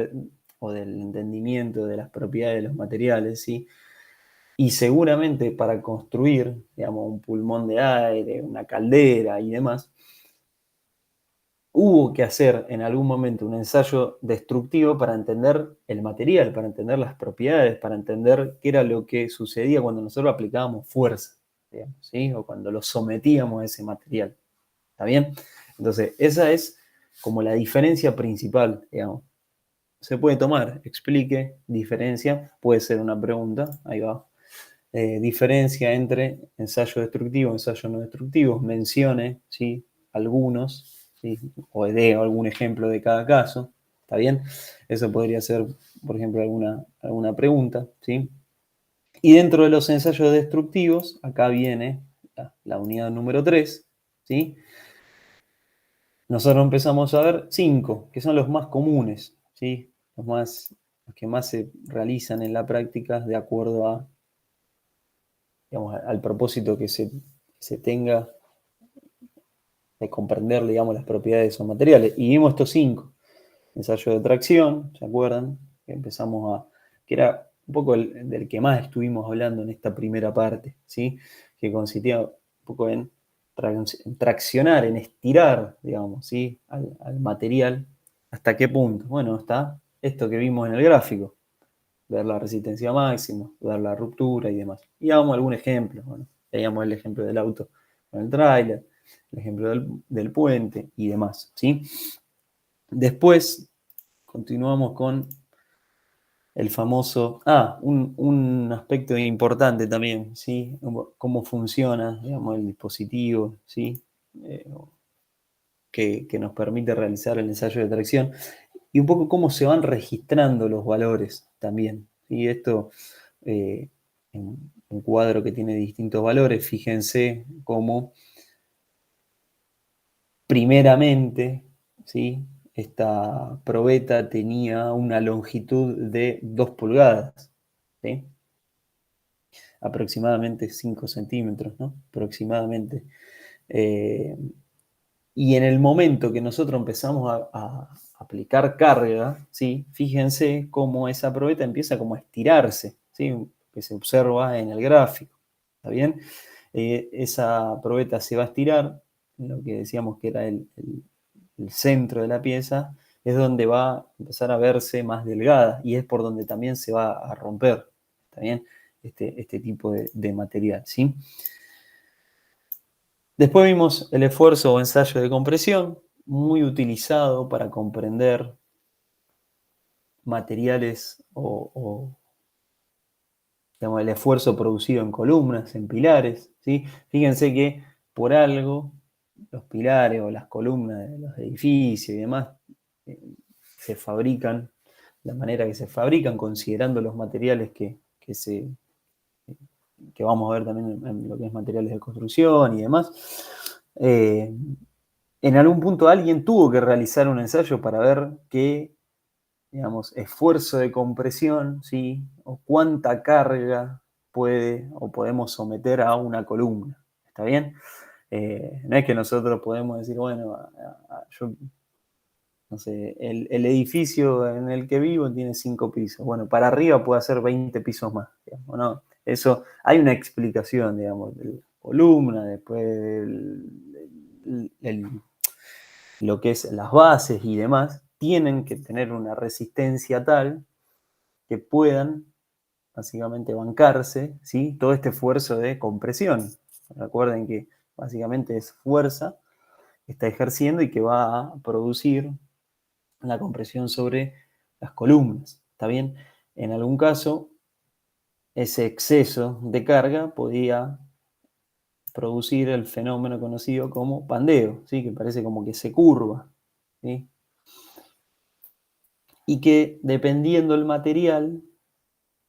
o del entendimiento de las propiedades de los materiales, ¿sí? Y seguramente para construir, digamos, un pulmón de aire, una caldera y demás, hubo que hacer en algún momento un ensayo destructivo para entender el material, para entender las propiedades, para entender qué era lo que sucedía cuando nosotros aplicábamos fuerza, digamos, ¿sí? O cuando lo sometíamos a ese material. ¿Está bien? Entonces, esa es como la diferencia principal, digamos. Se puede tomar, explique, diferencia, puede ser una pregunta, ahí va. Diferencia entre ensayo destructivo, ensayo no destructivo, mencione, ¿sí? Algunos, ¿sí? O dé algún ejemplo de cada caso, ¿está bien? Eso podría ser, por ejemplo, alguna pregunta, ¿sí? Y dentro de los ensayos destructivos, acá viene la unidad número 3, ¿sí? Nosotros empezamos a ver 5, que son los más comunes, ¿sí? Los que más se realizan en la práctica de acuerdo a, digamos, al propósito que se tenga de comprender, digamos, las propiedades de esos materiales. Y vimos estos 5. Ensayo de tracción, ¿se acuerdan? Que era un poco del que más estuvimos hablando en esta primera parte, ¿sí? Que consistía un poco en traccionar, en estirar, digamos, ¿sí? Al material. ¿Hasta qué punto? Bueno, hasta esto que vimos en el gráfico. Ver la resistencia máxima, ver la ruptura y demás. Y damos algún ejemplo. Bueno, veíamos el ejemplo del auto con el tráiler, el ejemplo del puente y demás, ¿sí? Después continuamos con el famoso... un aspecto importante también, ¿sí? Cómo funciona, digamos, el dispositivo, ¿sí? Eh, que nos permite realizar el ensayo de tracción. Y un poco cómo se van registrando los valores también. Y esto, en un cuadro que tiene distintos valores, fíjense cómo primeramente, ¿sí? Esta probeta tenía una longitud de 2 pulgadas, ¿sí? Aproximadamente 5 centímetros, ¿no? Aproximadamente. Y en el momento que nosotros empezamos a aplicar carga, ¿sí? Fíjense cómo esa probeta empieza como a estirarse, ¿sí? Que se observa en el gráfico, ¿está bien? Esa probeta se va a estirar, lo que decíamos que era el centro de la pieza, es donde va a empezar a verse más delgada y es por donde también se va a romper, ¿está bien? Este tipo de material, ¿sí? Después vimos el esfuerzo o ensayo de compresión, muy utilizado para comprender materiales digamos, el esfuerzo producido en columnas, en pilares, ¿sí? Fíjense que por algo los pilares o las columnas de los edificios y demás eh, se fabrican de la manera que se fabrican, considerando los materiales que vamos a ver también en lo que es materiales de construcción y demás. En algún punto alguien tuvo que realizar un ensayo para ver qué, digamos, esfuerzo de compresión, ¿sí? O cuánta carga puede o podemos someter a una columna. ¿Está bien? No es que nosotros podemos decir, bueno, yo, no sé, el edificio en el que vivo tiene 5 pisos. Bueno, para arriba puede hacer 20 pisos más. Digamos, ¿no? Eso, hay una explicación, digamos, de la columna, después lo que es las bases y demás, tienen que tener una resistencia tal que puedan básicamente bancarse, ¿sí? Todo este esfuerzo de compresión. Recuerden que básicamente es fuerza que está ejerciendo y que va a producir la compresión sobre las columnas. ¿Está bien? En algún caso, ese exceso de carga podía producir el fenómeno conocido como pandeo, ¿sí? Que parece como que se curva, ¿sí? Y que dependiendo el material,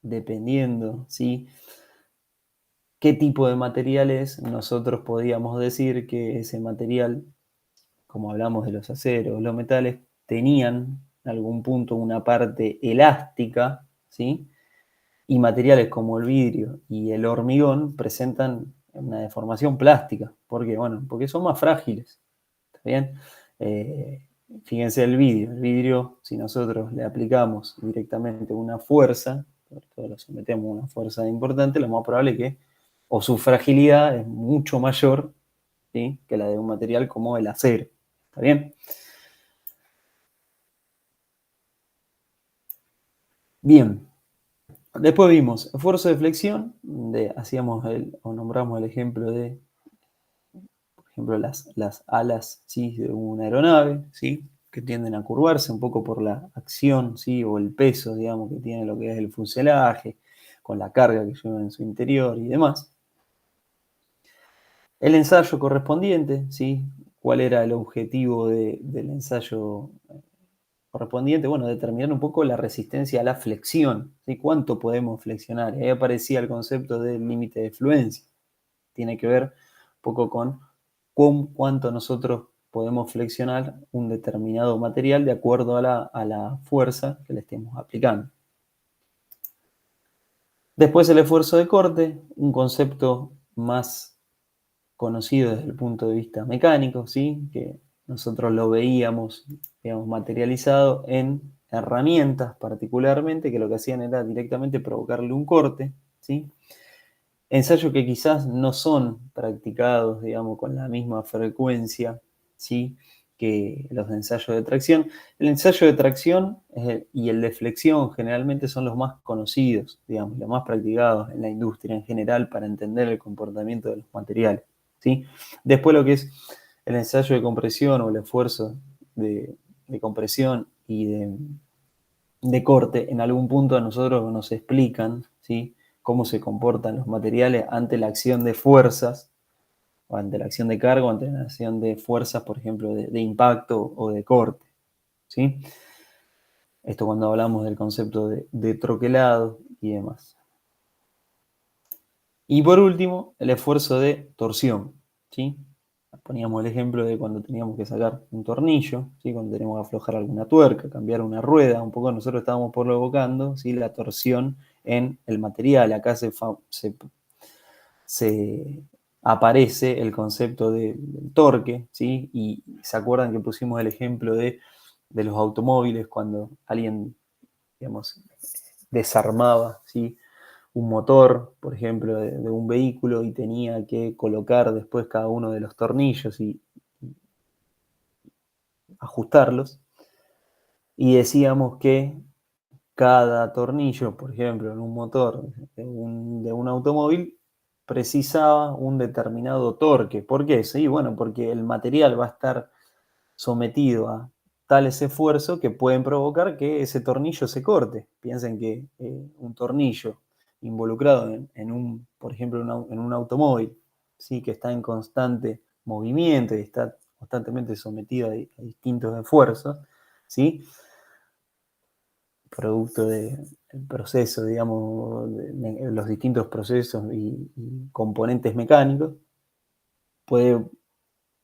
dependiendo, ¿sí? qué tipo de material es, nosotros podíamos decir que ese material, como hablamos de los aceros, los metales, tenían en algún punto una parte elástica, ¿sí? y materiales como el vidrio y el hormigón presentan una deformación plástica. ¿Por qué? Bueno, porque son más frágiles. ¿Está bien? Fíjense el vidrio, si nosotros le aplicamos directamente una fuerza, sobre todo lo sometemos a una fuerza importante, lo más probable es que, o su fragilidad es mucho mayor, ¿sí?, que la de un material como el acero. ¿Está bien? Bien. Después vimos esfuerzo de flexión, donde nombramos el ejemplo de, por ejemplo, las alas, ¿sí?, de una aeronave, ¿sí?, que tienden a curvarse un poco por la acción, ¿sí?, o el peso, digamos, que tiene lo que es el fuselaje, con la carga que lleva en su interior y demás. El ensayo correspondiente, ¿sí? ¿Cuál era el objetivo del ensayo correspondiente? Bueno, determinar un poco la resistencia a la flexión, ¿sí? ¿Cuánto podemos flexionar? Y ahí aparecía el concepto del límite de fluencia. Tiene que ver un poco con cuánto nosotros podemos flexionar un determinado material de acuerdo a la fuerza que le estemos aplicando. Después el esfuerzo de corte, un concepto más conocido desde el punto de vista mecánico, ¿sí?, que nosotros lo veíamos, digamos, materializado en herramientas particularmente, que lo que hacían era directamente provocarle un corte, ¿sí? Ensayos que quizás no son practicados, digamos, con la misma frecuencia, ¿sí?, que los ensayos de tracción. El ensayo de tracción y el de flexión generalmente son los más conocidos, digamos, los más practicados en la industria en general para entender el comportamiento de los materiales, ¿sí? Después lo que es el ensayo de compresión o el esfuerzo de compresión y de corte, en algún punto a nosotros nos explican, ¿sí?, cómo se comportan los materiales ante la acción de fuerzas, o ante la acción de carga, o ante la acción de fuerzas, por ejemplo, de impacto o de corte, ¿sí? Esto cuando hablamos del concepto de troquelado y demás. Y por último, el esfuerzo de torsión, ¿sí? Poníamos el ejemplo de cuando teníamos que sacar un tornillo, ¿sí?, cuando teníamos que aflojar alguna tuerca, cambiar una rueda, un poco nosotros estábamos provocando, ¿sí?, la torsión en el material. Acá se aparece el concepto del torque, ¿sí? Y se acuerdan que pusimos el ejemplo de los automóviles cuando alguien, digamos, desarmaba, ¿sí?, un motor, por ejemplo, de un vehículo y tenía que colocar después cada uno de los tornillos y ajustarlos. Y decíamos que cada tornillo, por ejemplo, en un motor de un automóvil, precisaba un determinado torque. ¿Por qué? Sí, bueno, porque el material va a estar sometido a tales esfuerzos que pueden provocar que ese tornillo se corte. Piensen que un tornillo involucrado por ejemplo, en un automóvil, ¿sí?, que está en constante movimiento y está constantemente sometido a distintos esfuerzos, ¿sí?, producto del proceso, digamos, de los distintos procesos y componentes mecánicos, puede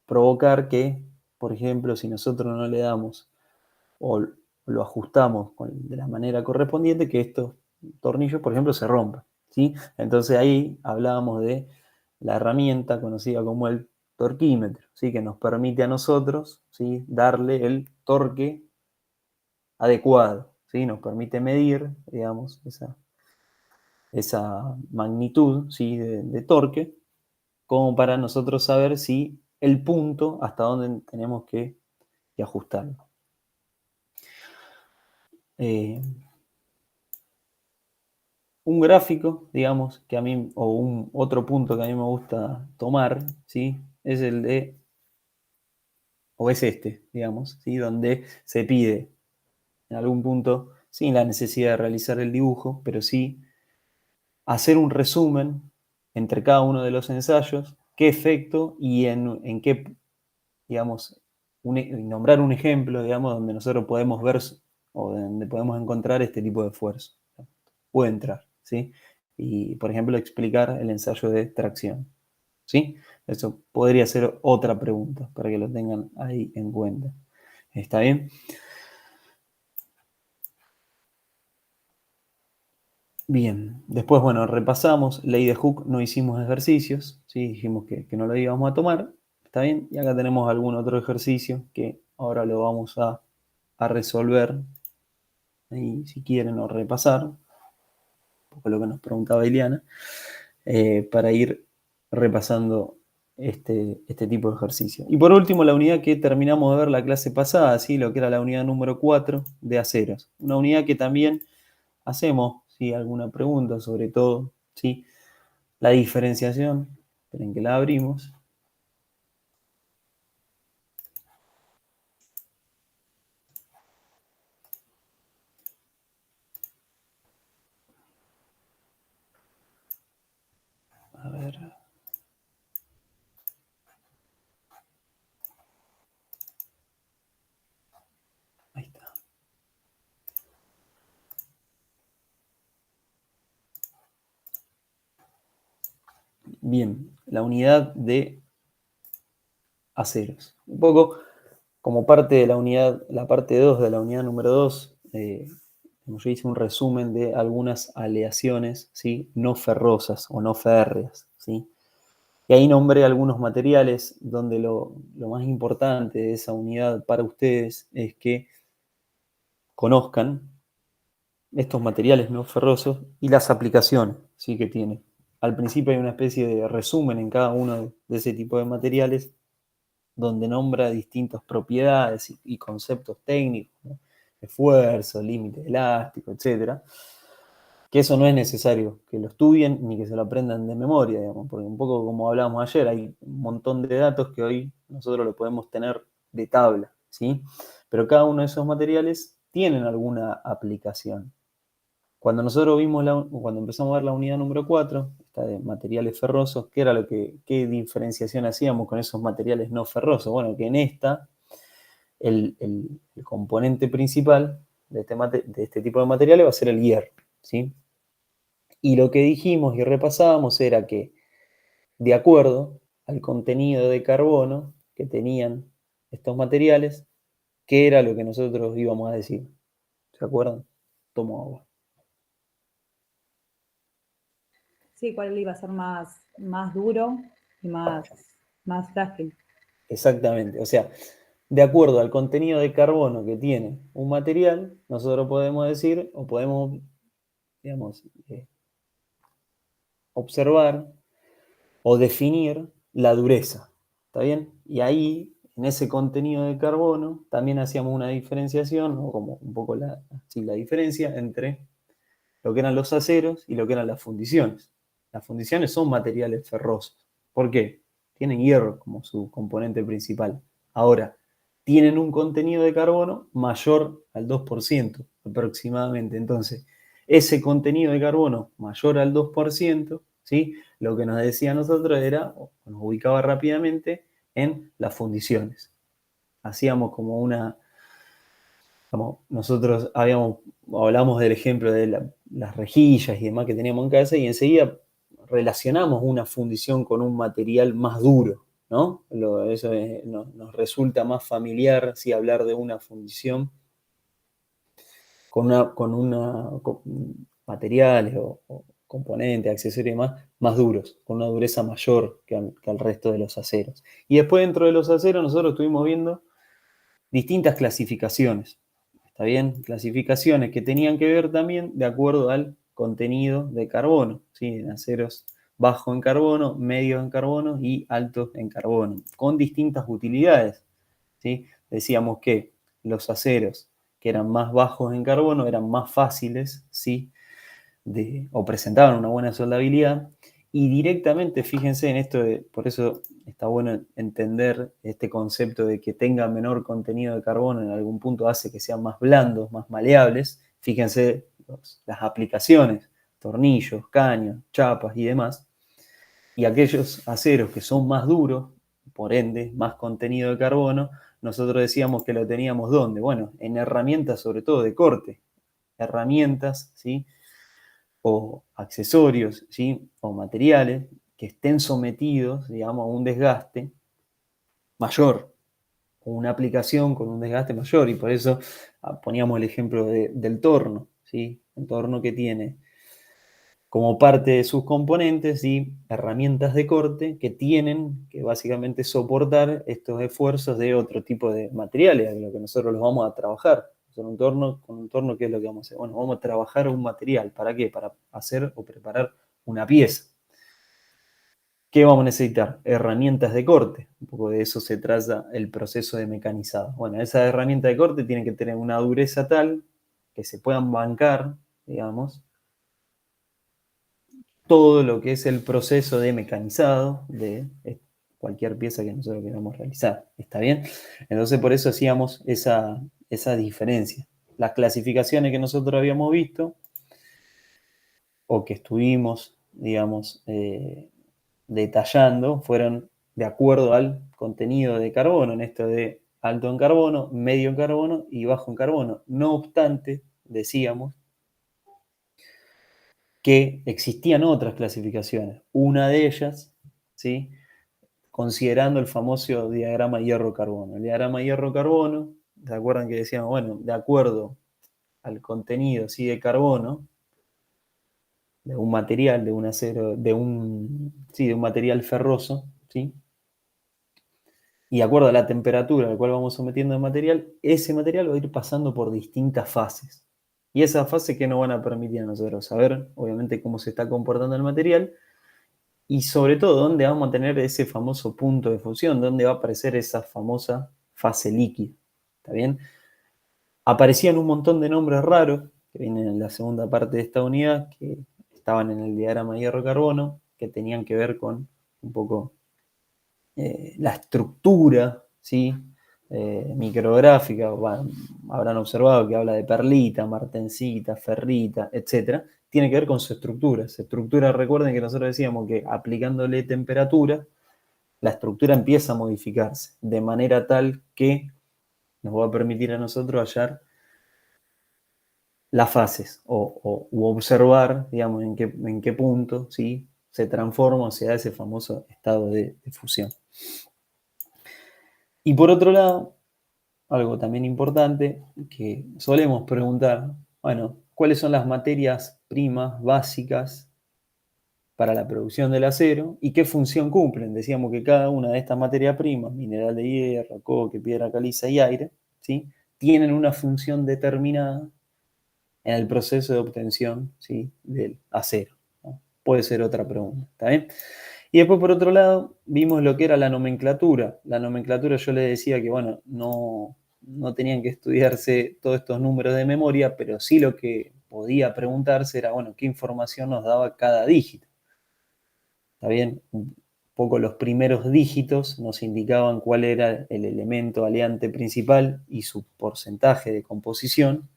provocar que, por ejemplo, si nosotros no le damos o lo ajustamos de la manera correspondiente, que estos tornillos, por ejemplo, se rompan, ¿sí? Entonces ahí hablábamos de la herramienta conocida como el torquímetro, ¿sí?, que nos permite a nosotros, ¿sí?, darle el torque adecuado, ¿sí? Nos permite medir, digamos, esa magnitud, ¿sí?, de torque, como para nosotros saber si el punto hasta dónde tenemos que ajustarlo. Un gráfico, digamos, que a mí, o un otro punto que a mí me gusta tomar, ¿sí?, es el de, o es este, digamos, ¿sí?, donde se pide en algún punto, sin la necesidad de realizar el dibujo, pero sí hacer un resumen entre cada uno de los ensayos, qué efecto y en qué, digamos, nombrar un ejemplo, digamos, donde nosotros podemos ver o donde podemos encontrar este tipo de esfuerzo. Puede entrar, ¿sí? Y, por ejemplo, explicar el ensayo de tracción, ¿sí? Eso podría ser otra pregunta para que lo tengan ahí en cuenta. ¿Está bien? Bien, después, bueno, repasamos, ley de Hooke, no hicimos ejercicios, ¿sí? Dijimos que no lo íbamos a tomar, está bien, y acá tenemos algún otro ejercicio que ahora lo vamos a resolver, ahí si quieren o repasar, un poco lo que nos preguntaba Ileana, para ir repasando este tipo de ejercicio. Y por último, la unidad que terminamos de ver la clase pasada, ¿sí? Lo que era la unidad número 4 de aceros, una unidad que también hacemos, ¿sí? Alguna pregunta sobre todo, ¿sí? La diferenciación, esperen que la abrimos. A ver. Ahí está. Bien, la unidad de aceros. Un poco como parte de la unidad, la parte 2 de la unidad número 2, yo hice un resumen de algunas aleaciones, ¿sí? No ferrosas o no férreas, ¿sí? Y ahí nombré algunos materiales donde lo más importante de esa unidad para ustedes es que conozcan estos materiales no ferrosos y las aplicaciones, ¿sí? Que tiene. Al principio hay una especie de resumen en cada uno de ese tipo de materiales donde nombra distintas propiedades y conceptos técnicos, ¿no? Esfuerzo, límite elástico, etcétera, que eso no es necesario que lo estudien ni que se lo aprendan de memoria, digamos, porque un poco como hablábamos ayer, hay un montón de datos que hoy nosotros lo podemos tener de tabla, ¿sí? Pero cada uno de esos materiales tienen alguna aplicación. Cuando nosotros cuando empezamos a ver la unidad número 4, esta de materiales ferrosos, ¿qué diferenciación hacíamos con esos materiales no ferrosos? Bueno, que en esta, el componente principal de este tipo de materiales va a ser el hierro, ¿sí? Y lo que dijimos y repasábamos era que, de acuerdo al contenido de carbono que tenían estos materiales, ¿qué era lo que nosotros íbamos a decir? ¿Se acuerdan? Tomo agua. Sí, cuál iba a ser más duro y más frágil. Exactamente, o sea, de acuerdo al contenido de carbono que tiene un material, nosotros podemos decir o podemos, digamos, observar o definir la dureza, ¿está bien? Y ahí, en ese contenido de carbono, también hacíamos una diferenciación, o como un poco la diferencia entre lo que eran los aceros y lo que eran las fundiciones. Las fundiciones son materiales ferrosos. ¿Por qué? Tienen hierro como su componente principal. Ahora, tienen un contenido de carbono mayor al 2% aproximadamente. Entonces, ese contenido de carbono mayor al 2%, ¿sí? Lo que nos decía a nosotros era, o nos ubicaba rápidamente en las fundiciones. Hacíamos como nosotros hablamos del ejemplo de las rejillas y demás que teníamos en casa y enseguida relacionamos una fundición con un material más duro, ¿no? Eso nos resulta más familiar si hablar de una fundición con materiales o componentes, accesorios y demás, más duros, con una dureza mayor que al resto de los aceros. Y después dentro de los aceros nosotros estuvimos viendo distintas clasificaciones. ¿Está bien? Clasificaciones que tenían que ver también de acuerdo al contenido de carbono, ¿sí? En aceros bajos en carbono, medios en carbono y altos en carbono, con distintas utilidades, ¿sí? Decíamos que los aceros que eran más bajos en carbono eran más fáciles, ¿sí? O presentaban una buena soldabilidad. Y directamente, fíjense en esto, por eso está bueno entender este concepto de que tenga menor contenido de carbono en algún punto hace que sean más blandos, más maleables. Fíjense las aplicaciones, tornillos, caños, chapas y demás. Y aquellos aceros que son más duros, por ende, más contenido de carbono, nosotros decíamos que lo teníamos ¿dónde? Bueno, en herramientas sobre todo de corte. Herramientas, ¿sí? O accesorios, ¿sí? O materiales que estén sometidos, digamos, a un desgaste mayor, o una aplicación con un desgaste mayor, y por eso poníamos el ejemplo del torno, ¿sí? Un torno que tiene como parte de sus componentes y herramientas de corte que tienen que básicamente soportar estos esfuerzos de otro tipo de materiales, a lo que nosotros los vamos a trabajar. Con un torno, ¿qué es lo que vamos a hacer? Bueno, vamos a trabajar un material. ¿Para qué? Para hacer o preparar una pieza. ¿Qué vamos a necesitar? Herramientas de corte. Un poco de eso se trata el proceso de mecanizado. Bueno, esas herramientas de corte tienen que tener una dureza tal que se puedan bancar, digamos, todo lo que es el proceso de mecanizado de cualquier pieza que nosotros queramos realizar. ¿Está bien? Entonces, por eso hacíamos esa diferencia. Las clasificaciones que nosotros habíamos visto o que estuvimos, digamos, detallando fueron de acuerdo al contenido de carbono, en esto de alto en carbono, medio en carbono y bajo en carbono. No obstante, decíamos que existían otras clasificaciones. Una de ellas, ¿sí?, considerando el famoso diagrama hierro-carbono. El diagrama hierro-carbono, ¿se acuerdan que decíamos? Bueno, de acuerdo al contenido, ¿sí?, de carbono, de un material, de un acero, de un material ferroso, ¿sí?, y de acuerdo a la temperatura a la cual vamos sometiendo el material, ese material va a ir pasando por distintas fases. Y esas fases que nos van a permitir a nosotros saber, obviamente, cómo se está comportando el material y sobre todo dónde vamos a tener ese famoso punto de fusión, dónde va a aparecer esa famosa fase líquida. ¿Está bien? Aparecían un montón de nombres raros que vienen en la segunda parte de esta unidad, que estaban en el diagrama hierro-carbono, que tenían que ver con un poco la estructura, ¿sí?, micrográfica. Bueno, habrán observado que habla de perlita, martensita, ferrita, etc. Tiene que ver con su estructura. Esa estructura, recuerden que nosotros decíamos que aplicándole temperatura, la estructura empieza a modificarse de manera tal que nos va a permitir a nosotros hallar las fases u observar, digamos, en qué punto, ¿sí?, se transforma o se da ese famoso estado de fusión. Y por otro lado, algo también importante que solemos preguntar, bueno, ¿cuáles son las materias primas básicas para la producción del acero y qué función cumplen? Decíamos que cada una de estas materias primas, mineral de hierro, coque, piedra caliza y aire, ¿sí?, tienen una función determinada en el proceso de obtención, ¿sí?, del acero, ¿no? Puede ser otra pregunta, ¿está bien? Y después, por otro lado, vimos lo que era la nomenclatura. La nomenclatura, yo les decía que, bueno, no tenían que estudiarse todos estos números de memoria, pero sí lo que podía preguntarse era, bueno, ¿qué información nos daba cada dígito? ¿Está bien? Un poco los primeros dígitos nos indicaban cuál era el elemento aleante principal y su porcentaje de composición.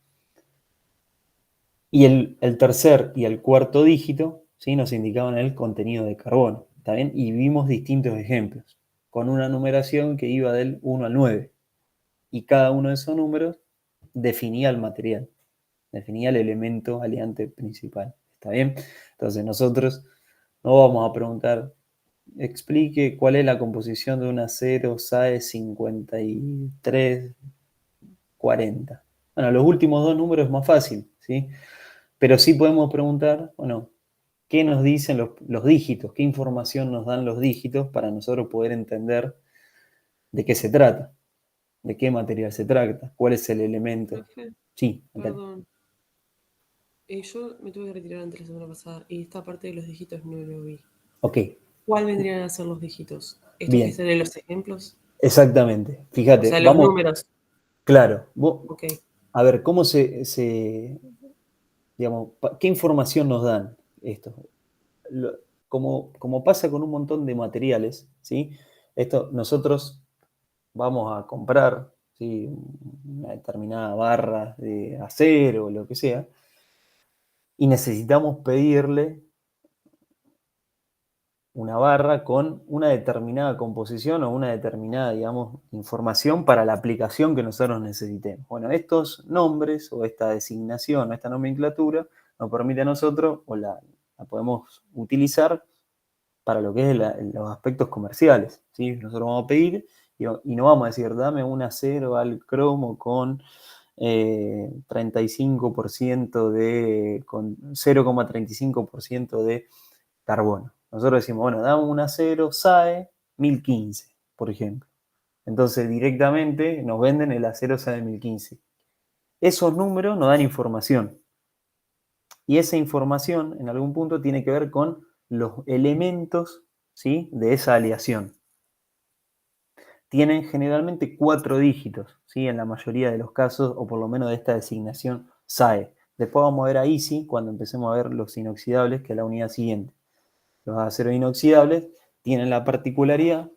Y el tercer y el cuarto dígito, ¿sí?, nos indicaban el contenido de carbono. ¿Está bien? Y vimos distintos ejemplos, con una numeración que iba del 1 al 9. Y cada uno de esos números definía el material, definía el elemento aleante principal. ¿Está bien? Entonces nosotros no vamos a preguntar, explique cuál es la composición de un acero SAE 5340. Bueno, los últimos dos números es más fácil, ¿sí? Pero sí podemos preguntar, bueno, ¿qué nos dicen los dígitos? ¿Qué información nos dan los dígitos para nosotros poder entender de qué se trata? ¿De qué material se trata? ¿Cuál es el elemento? Profe, Sí, perdón. Yo me tuve que retirar antes la semana pasada y esta parte de los dígitos no lo vi. ok, ¿Cuál vendrían a ser los dígitos? ¿Estos que bien, están en los ejemplos? exactamente. O Fíjate, sea, los vamos, números. claro, Ok. a ver, ¿cómo digamos, qué información nos dan estos? Como pasa con un montón de materiales, ¿sí? Nosotros vamos a comprar, ¿sí?, una determinada barra de acero o lo que sea, y necesitamos pedirle una barra con una determinada composición o una determinada, digamos, información para la aplicación que nosotros necesitemos. Bueno, estos nombres o esta designación o esta nomenclatura nos permite a nosotros, o la podemos utilizar para lo que es los aspectos comerciales, ¿sí? Nosotros vamos a pedir y no vamos a decir, dame un acero al cromo con 35% con 0,35% de carbono. Nosotros decimos, bueno, dame un acero SAE 1015, por ejemplo. Entonces directamente nos venden el acero SAE 1015. Esos números nos dan información. Y esa información, en algún punto, tiene que ver con los elementos, ¿sí?, de esa aleación. Tienen generalmente 4 dígitos, ¿sí?, en la mayoría de los casos, o por lo menos de esta designación SAE. Después vamos a ver ahí, sí, cuando empecemos a ver los inoxidables, que es la unidad siguiente. Los aceros inoxidables tienen la particularidad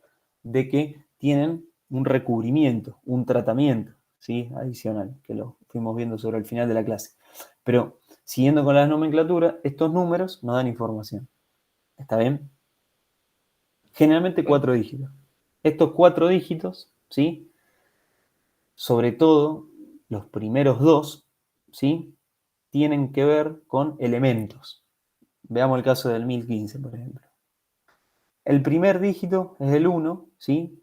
de que tienen un recubrimiento, un tratamiento, ¿sí?, adicional, que lo fuimos viendo sobre el final de la clase. Pero, siguiendo con la nomenclatura, estos números nos dan información. ¿Está bien? Generalmente 4 dígitos. Estos 4 dígitos, ¿sí?, sobre todo los primeros 2, ¿sí?, tienen que ver con elementos. Veamos el caso del 1015, por ejemplo. El primer dígito es el 1, ¿sí?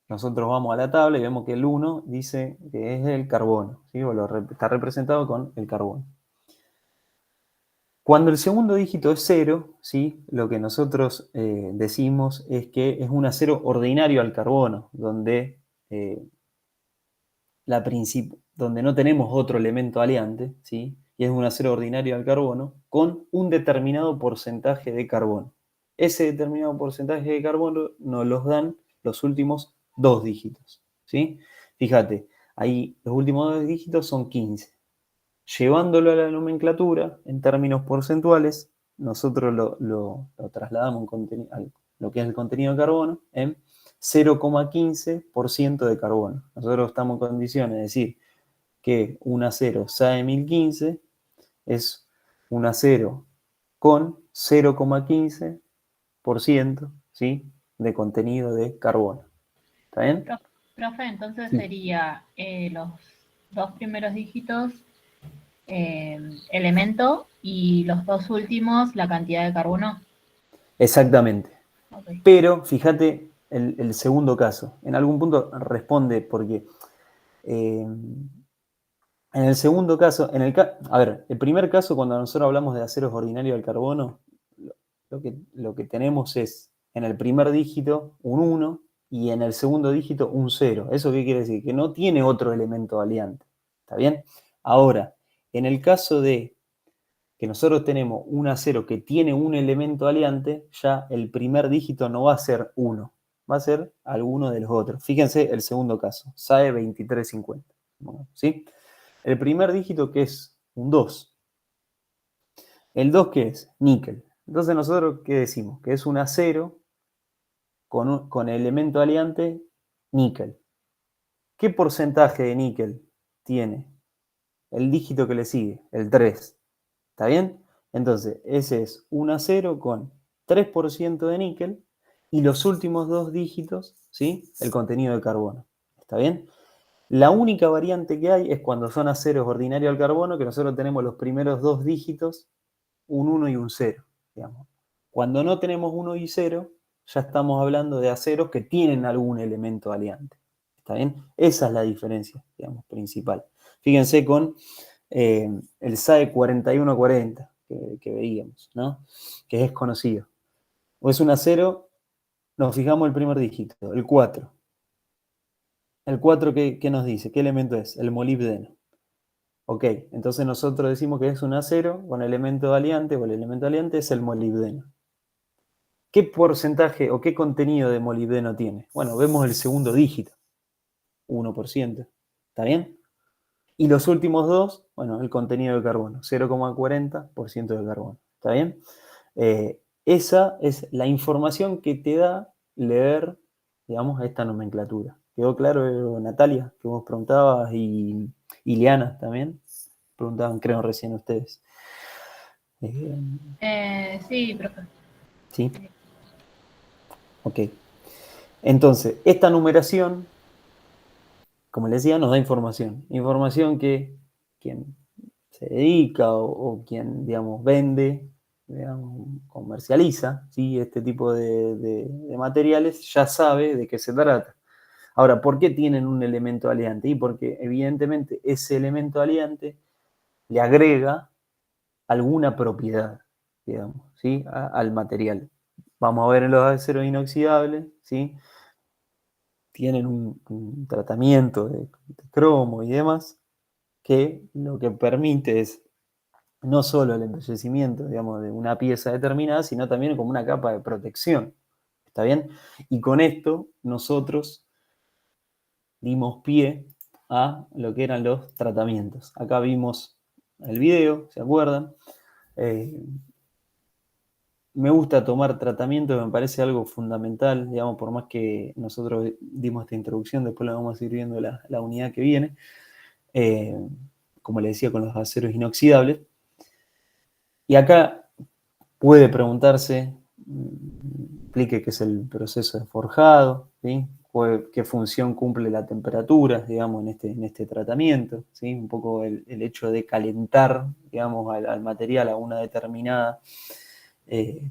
Nosotros vamos a la tabla y vemos que el 1 dice que es el carbono, ¿sí? Está representado con el carbono. Cuando el segundo dígito es 0, ¿sí?, lo que nosotros decimos es que es un acero ordinario al carbono, donde no tenemos otro elemento aleante, ¿sí?, y es un acero ordinario al carbono con un determinado porcentaje de carbono. Ese determinado porcentaje de carbono nos los dan los últimos 2 dígitos, ¿sí? Fíjate, ahí los últimos 2 dígitos son 15. Llevándolo a la nomenclatura, en términos porcentuales, nosotros lo trasladamos a lo que es el contenido de carbono en 0,15% de carbono. Nosotros estamos en condiciones de decir que un acero SAE 1015 es un acero con 0,15%, ¿sí?, de contenido de carbono. ¿Está bien? Profe, entonces Sí. sería los 2 primeros dígitos elemento y los 2 últimos la cantidad de carbono. Exactamente. Okay. Pero fíjate el segundo caso. En algún punto responde porque en el segundo caso, a ver, el primer caso, cuando nosotros hablamos de aceros ordinarios al carbono, lo que tenemos es en el primer dígito un 1 y en el segundo dígito un 0. ¿Eso qué quiere decir? Que no tiene otro elemento aliante. ¿Está bien? Ahora, en el caso de que nosotros tenemos un acero que tiene un elemento aliante, ya el primer dígito no va a ser 1, va a ser alguno de los otros. Fíjense el segundo caso, SAE 2350. ¿Sí? El primer dígito, que es un 2. ¿El 2 qué es? Níquel. Entonces nosotros, ¿qué decimos? Que es un acero con elemento aliante níquel. ¿Qué porcentaje de níquel tiene? El dígito que le sigue, el 3. ¿Está bien? Entonces, ese es un acero con 3% de níquel y los últimos 2 dígitos, ¿sí?, el contenido de carbono. ¿Está bien? La única variante que hay es cuando son aceros ordinarios al carbono, que nosotros tenemos los primeros 2 dígitos, un 1 y un 0, digamos. Cuando no tenemos 1 y 0, ya estamos hablando de aceros que tienen algún elemento aliante. ¿Está bien? Esa es la diferencia, digamos, principal. Fíjense con el SAE 4140 que veíamos, ¿no?, que es conocido. O es un acero, nos fijamos el primer dígito, el 4. ¿El 4 qué nos dice? ¿Qué elemento es? El molibdeno. Ok, entonces nosotros decimos que es un acero con elemento aliante, o el elemento aliante es el molibdeno. ¿Qué porcentaje o qué contenido de molibdeno tiene? Bueno, vemos el segundo dígito, 1%. ¿Está bien? Y los últimos 2, bueno, el contenido de carbono, 0,40% de carbono. ¿Está bien? Esa es la información que te da leer, digamos, esta nomenclatura. ¿Quedó claro, Natalia, que vos preguntabas, y Liana también? Preguntaban, creo, recién ustedes. Sí, profe. ¿Sí? Ok. Entonces, esta numeración, como les decía, nos da información. Información que quien se dedica o quien, digamos, vende, digamos, comercializa, ¿sí?, este tipo de materiales, ya sabe de qué se trata. Ahora, ¿por qué tienen un elemento aliante? Y porque evidentemente ese elemento aliante le agrega alguna propiedad, digamos, ¿sí? Al material. Vamos a ver en los aceros inoxidables, ¿sí? Tienen un tratamiento de cromo y demás, que lo que permite es no solo el embellecimiento, digamos, de una pieza determinada, sino también como una capa de protección. ¿Está bien? Y con esto nosotros dimos pie a lo que eran los tratamientos. Acá vimos el video, ¿se acuerdan? Me gusta tomar tratamientos, me parece algo fundamental, digamos, por más que nosotros dimos esta introducción, después la vamos a ir viendo la unidad que viene, como le decía, con los aceros inoxidables. Y acá puede preguntarse, explique qué es el proceso de forjado, ¿sí? Qué función cumple la temperatura, digamos, en este tratamiento, ¿sí? Un poco el hecho de calentar, digamos, al material a una determinada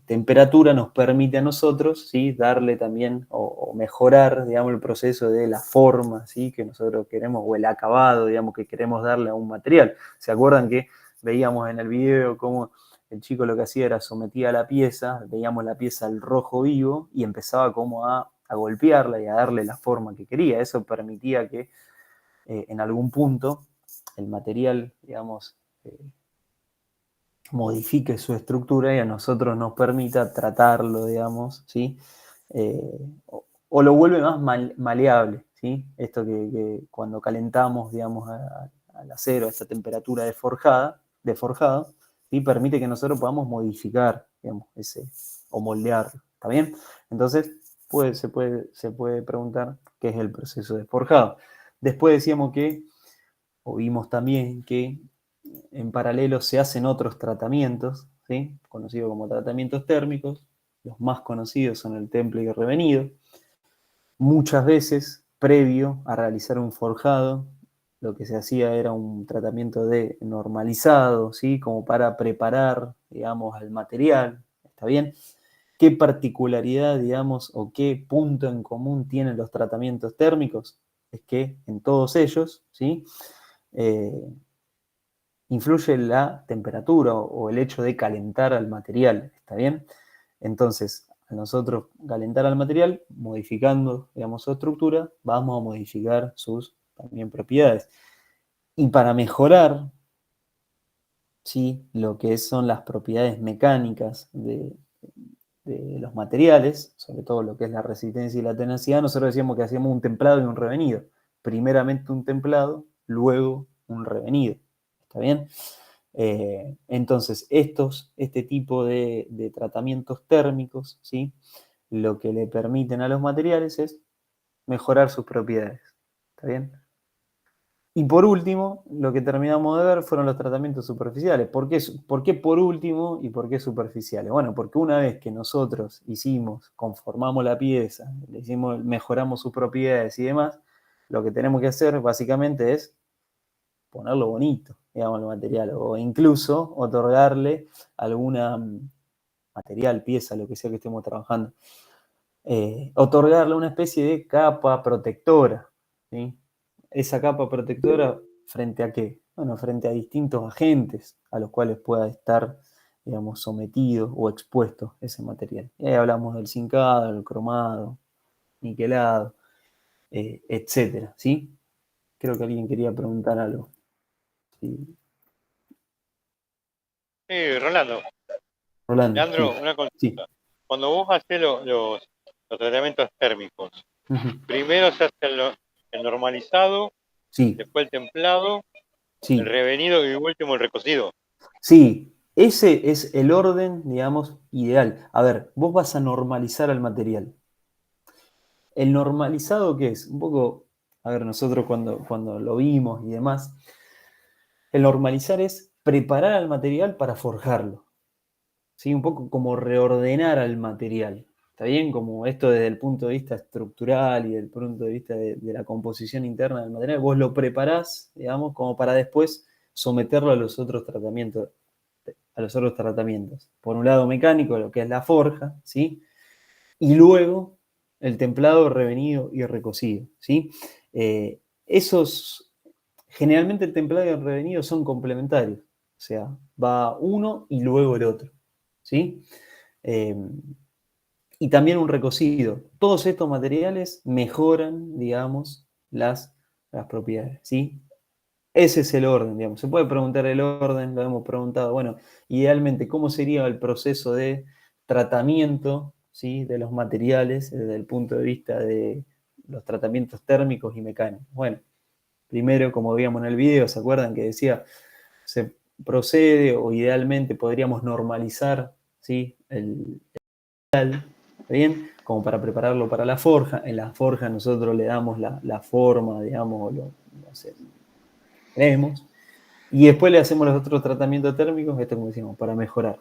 temperatura nos permite a nosotros, ¿sí? Darle también o mejorar, digamos, el proceso de la forma, ¿sí? Que nosotros queremos, o el acabado, digamos, que queremos darle a un material. ¿Se acuerdan que veíamos en el video cómo el chico lo que hacía era sometía la pieza, veíamos la pieza al rojo vivo y empezaba como a golpearla y a darle la forma que quería? Eso permitía que en algún punto el material, digamos, modifique su estructura y a nosotros nos permita tratarlo, digamos, ¿sí? O lo vuelve más maleable, ¿sí? Esto que cuando calentamos, digamos, al acero a esta temperatura de forjado, ¿sí? Permite que nosotros podamos modificar, digamos, o moldearlo, ¿está bien? Entonces, se puede preguntar qué es el proceso de forjado. Después decíamos o vimos también que en paralelo se hacen otros tratamientos, ¿sí? Conocidos como tratamientos térmicos. Los más conocidos son el temple y el revenido. Muchas veces, previo a realizar un forjado, lo que se hacía era un tratamiento de normalizado, ¿sí? Como para preparar, digamos, al material, ¿está bien? ¿Qué particularidad, digamos, o qué punto en común tienen los tratamientos térmicos? Es que en todos ellos, ¿sí? Influye la temperatura o el hecho de calentar al material, ¿está bien? Entonces, al nosotros calentar al material, modificando, digamos, su estructura, vamos a modificar sus también propiedades. Y para mejorar, ¿sí? Lo que son las propiedades mecánicas de los materiales, sobre todo lo que es la resistencia y la tenacidad, nosotros decíamos que hacíamos un templado y un revenido. Primeramente un templado, luego un revenido. ¿Está bien? Entonces, este tipo de tratamientos térmicos, ¿sí? Lo que le permiten a los materiales es mejorar sus propiedades. ¿Está bien? Y por último, lo que terminamos de ver fueron los tratamientos superficiales. ¿Por qué por último y por qué superficiales? Bueno, porque una vez que nosotros conformamos la pieza, mejoramos sus propiedades y demás, lo que tenemos que hacer básicamente es ponerlo bonito, digamos, el material, o incluso otorgarle alguna material, pieza, lo que sea que estemos trabajando, otorgarle una especie de capa protectora, ¿sí? Esa capa protectora, ¿frente a qué? Bueno, frente a distintos agentes a los cuales pueda estar, digamos, sometido o expuesto ese material. Y ahí hablamos del zincado, del cromado, niquelado, etcétera, ¿sí? Creo que alguien quería preguntar algo. Sí. Sí, Rolando. Rolando, Leandro, sí. una consulta. Sí. Cuando vos haces los tratamientos térmicos, Uh-huh. primero se hace el normalizado, Sí, después el templado, el sí. revenido y último el recocido. Sí, ese es el orden, digamos, ideal. A ver, vos vas a normalizar el material. ¿El normalizado qué es? Un poco, a ver, nosotros cuando lo vimos y demás, el normalizar es preparar al material para forjarlo. ¿Sí? Un poco como reordenar al material. ¿Está bien? Como esto desde el punto de vista estructural y desde el punto de vista de la composición interna del material, vos lo preparás, digamos, como para después someterlo a los otros tratamientos. Por un lado mecánico, lo que es la forja, ¿sí? Y luego el templado, revenido y recocido, ¿sí? Generalmente el templado y el revenido son complementarios, o sea, va uno y luego el otro, ¿sí? Y también un recocido. Todos estos materiales mejoran, digamos, las propiedades, ¿sí? Ese es el orden, digamos. Se puede preguntar el orden, lo hemos preguntado. Bueno, idealmente, ¿cómo sería el proceso de tratamiento, ¿sí?, de los materiales desde el punto de vista de los tratamientos térmicos y mecánicos? Bueno, primero, como veíamos en el video, ¿se acuerdan que decía? Se procede o idealmente podríamos normalizar, ¿sí?, el metal, ¿está bien? Como para prepararlo para la forja. En la forja nosotros le damos la forma, digamos, no sé, queremos. Y después le hacemos los otros tratamientos térmicos, esto como decíamos, para mejorar.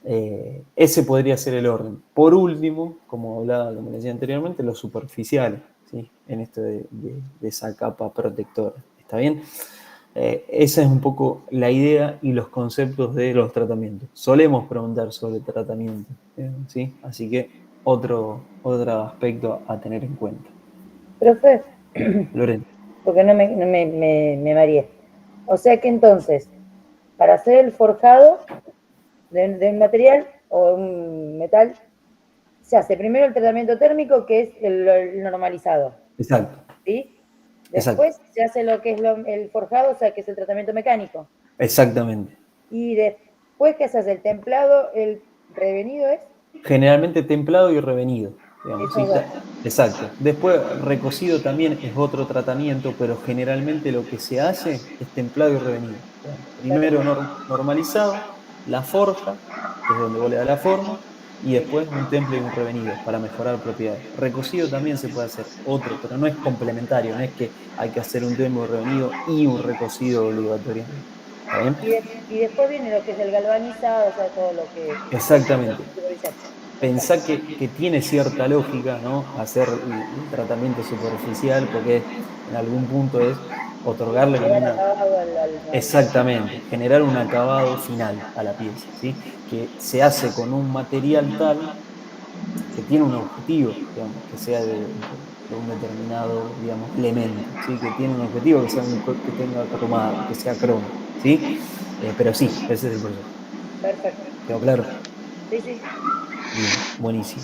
Ese podría ser el orden. Por último, como decía anteriormente, los superficiales, ¿sí?, en esto de esa capa protectora. ¿Está bien? Esa es un poco la idea y los conceptos de los tratamientos. Solemos preguntar sobre tratamiento, ¿sí? Así que otro aspecto a tener en cuenta. Profe, Lorena. porque no me mareé. O sea que entonces, para hacer el forjado de un material o un metal, se hace primero el tratamiento térmico, que es el normalizado. Exacto. ¿Sí? Exacto. Después se hace lo que es el forjado, o sea, que es el tratamiento mecánico. Exactamente. Y después que se hace el templado, el revenido es. Generalmente templado y revenido, digamos, ¿sí? Esos dos. Exacto. Después recocido también es otro tratamiento, pero generalmente lo que se hace es templado y revenido. Primero normalizado, la forja, que es donde vos le das la forma, y después un temple y un revenido para mejorar propiedades. Recocido también se puede hacer otro, pero no es complementario, no es que hay que hacer un temple, un revenido y un recocido obligatoriamente. ¿Está bien? Y después viene lo que es el galvanizado, o sea, todo lo que. Exactamente. Pensá que tiene cierta lógica, ¿no?, hacer el tratamiento superficial, porque en algún punto es otorgarle como una... Exactamente, generar un acabado final a la pieza, ¿sí? Que se hace con un material tal que tiene un objetivo, digamos, que sea de un determinado, digamos, elemento, ¿sí? Que tiene un objetivo, que tenga cromado, que sea cromo, ¿sí? Pero sí, ese es el proceso. Perfecto. ¿Quedó claro? Sí, sí. Bien, buenísimo.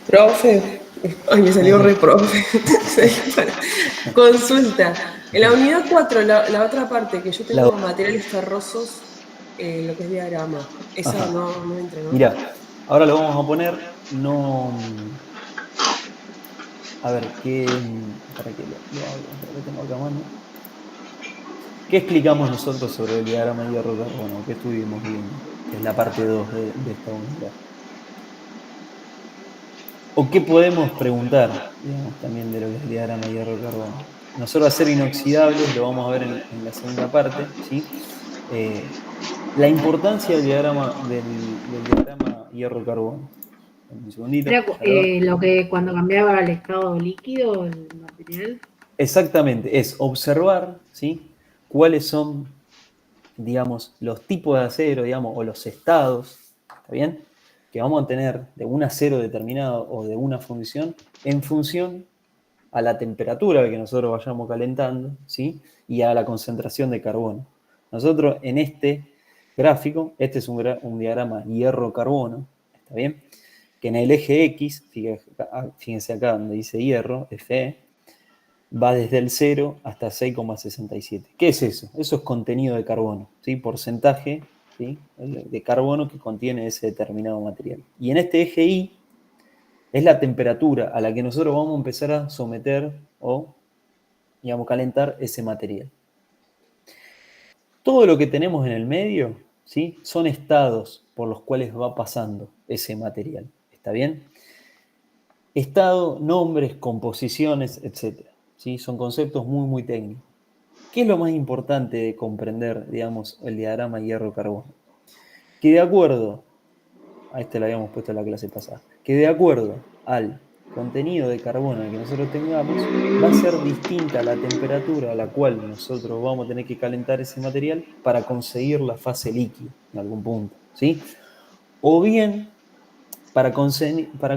Profe, ay, me salió re profe. Consulta. En la unidad 4, la otra parte, que yo tengo materiales ferrosos, lo que es diagrama, esa Ajá. no entra, ¿no? Mirá, ahora lo vamos a poner, no... A ver, para que lo abro, lo tengo acá a mano. ¿Qué explicamos nosotros sobre el diagrama de hierro-carbono? ¿Qué estuvimos viendo? Que es la parte 2 de esta unidad. ¿O qué podemos preguntar, digamos, también de lo que es el diagrama de hierro-carbono? Nosotros acero inoxidable lo vamos a ver en la segunda parte, ¿sí? La importancia del diagrama hierro-carbono. Un segundito. Era lo que cuando cambiaba al estado líquido el material. Exactamente, es observar, ¿sí?, cuáles son, digamos, los tipos de acero, digamos, o los estados, ¿está bien?, que vamos a tener de un acero determinado o de una fundición en función a la temperatura que nosotros vayamos calentando, ¿sí?, y a la concentración de carbono. Nosotros en este gráfico, este es un diagrama hierro-carbono, ¿está bien?, que en el eje X, fíjense acá donde dice hierro, Fe, va desde el 0 hasta 6,67. ¿Qué es eso? Eso es contenido de carbono, ¿sí? Porcentaje, ¿sí?, de carbono que contiene ese determinado material. Y en este eje Y es la temperatura a la que nosotros vamos a empezar a someter o, digamos, calentar ese material. Todo lo que tenemos en el medio, ¿sí?, son estados por los cuales va pasando ese material. ¿Está bien? Estado, nombres, composiciones, etc. ¿Sí? Son conceptos muy, muy técnicos. ¿Qué es lo más importante de comprender, digamos, el diagrama hierro-carbono? Que de acuerdo, a este lo habíamos puesto en la clase pasada, que de acuerdo al contenido de carbono que nosotros tengamos, va a ser distinta la temperatura a la cual nosotros vamos a tener que calentar ese material para conseguir la fase líquida en algún punto, ¿sí? O bien, para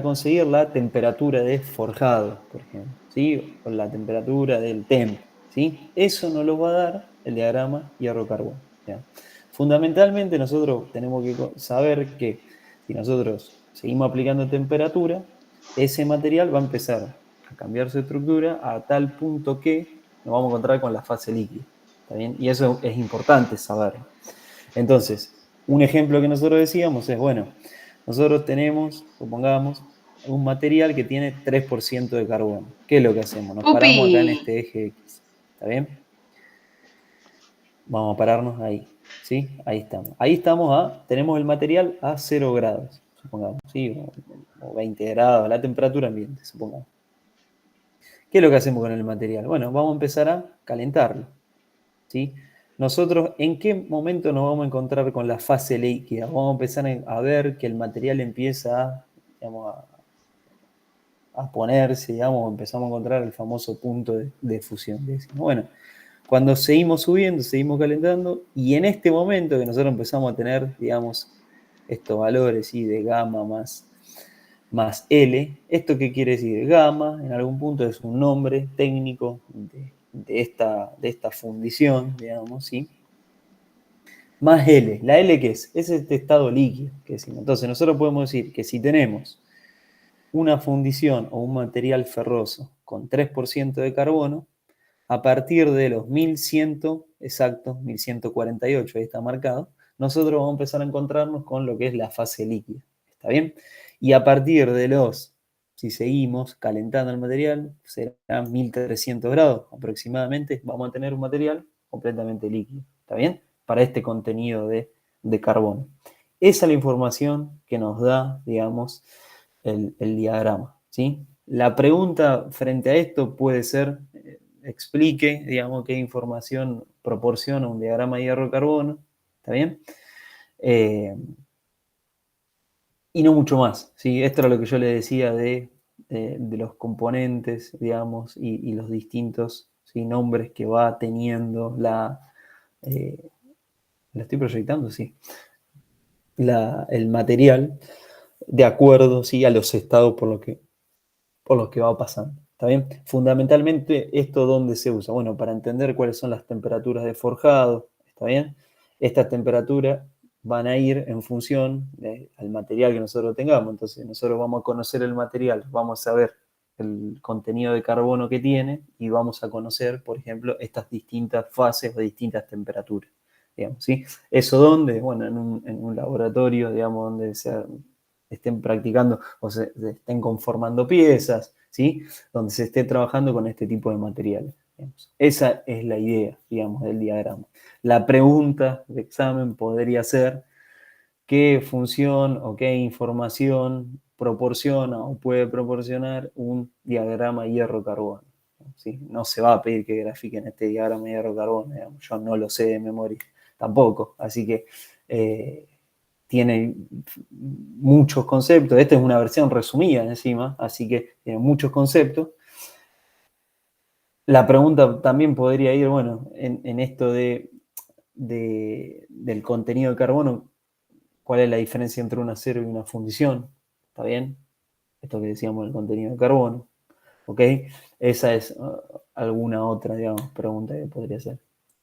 conseguir la temperatura de forjado, por ejemplo, ¿sí? O la temperatura del temp, ¿sí? Eso nos lo va a dar el diagrama hierro-carbón. ¿Ya? Fundamentalmente nosotros tenemos que saber que si nosotros seguimos aplicando temperatura, ese material va a empezar a cambiar su estructura a tal punto que nos vamos a encontrar con la fase líquida. ¿Está bien? Y eso es importante saberlo. Entonces, un ejemplo que nosotros decíamos es, bueno, nosotros tenemos, supongamos, un material que tiene 3% de carbono. ¿Qué es lo que hacemos? Nos paramos acá en este eje X. ¿Está bien? Vamos a pararnos ahí. ¿Sí? Ahí estamos. Ahí estamos tenemos el material a 0 grados, supongamos, ¿sí? O 20 grados, la temperatura ambiente, supongamos. ¿Qué es lo que hacemos con el material? Bueno, vamos a empezar a calentarlo, ¿sí? Nosotros, ¿en qué momento nos vamos a encontrar con la fase líquida? Vamos a empezar a ver que el material empieza digamos, a ponerse, digamos, empezamos a encontrar el famoso punto de fusión. Bueno, cuando seguimos subiendo, seguimos calentando, y en este momento que nosotros empezamos a tener, digamos, estos valores, ¿sí? De gamma más L, ¿esto qué quiere decir? Gamma, en algún punto, es un nombre técnico de esta fundición, digamos, ¿sí? Más L. ¿La L qué es? Es este estado líquido que decimos. Entonces, nosotros podemos decir que si tenemos una fundición o un material ferroso con 3% de carbono, a partir de los 1100, exacto, 1148, ahí está marcado, nosotros vamos a empezar a encontrarnos con lo que es la fase líquida. ¿Está bien? Y a partir de si seguimos calentando el material, será 1300 grados aproximadamente, vamos a tener un material completamente líquido. ¿Está bien? Para este contenido de carbono. Esa es la información que nos da, digamos, el diagrama, ¿sí? La pregunta frente a esto puede ser, explique, digamos, qué información proporciona un diagrama de hierro-carbono, ¿está bien? Y no mucho más, ¿sí? Esto era lo que yo le decía de los componentes, digamos, y los distintos, ¿sí? Nombres que va teniendo ¿la estoy proyectando? Sí. El material de acuerdo, ¿sí? A los estados por los que va pasando. ¿Está bien? Fundamentalmente, ¿esto dónde se usa? Bueno, para entender cuáles son las temperaturas de forjado, ¿está bien? Estas temperaturas van a ir en función al material que nosotros tengamos. Entonces, nosotros vamos a conocer el material, vamos a ver el contenido de carbono que tiene y vamos a conocer, por ejemplo, estas distintas fases o distintas temperaturas. Digamos, ¿sí? ¿Eso dónde? Bueno, en un laboratorio, digamos, donde estén practicando o se estén conformando piezas, ¿sí? Donde se esté trabajando con este tipo de materiales. Digamos. Esa es la idea, digamos, del diagrama. La pregunta de examen podría ser qué función o qué información proporciona o puede proporcionar un diagrama hierro-carbono. ¿Sí? No se va a pedir que grafiquen este diagrama hierro-carbono, digamos. Yo no lo sé de memoria tampoco, así que tiene muchos conceptos. Esta es una versión resumida encima, así que tiene muchos conceptos. La pregunta también podría ir, bueno, en esto del contenido de carbono, ¿cuál es la diferencia entre un acero y una fundición? ¿Está bien? Esto que decíamos del contenido de carbono. ¿Ok? Esa es alguna otra, digamos, pregunta que podría ser.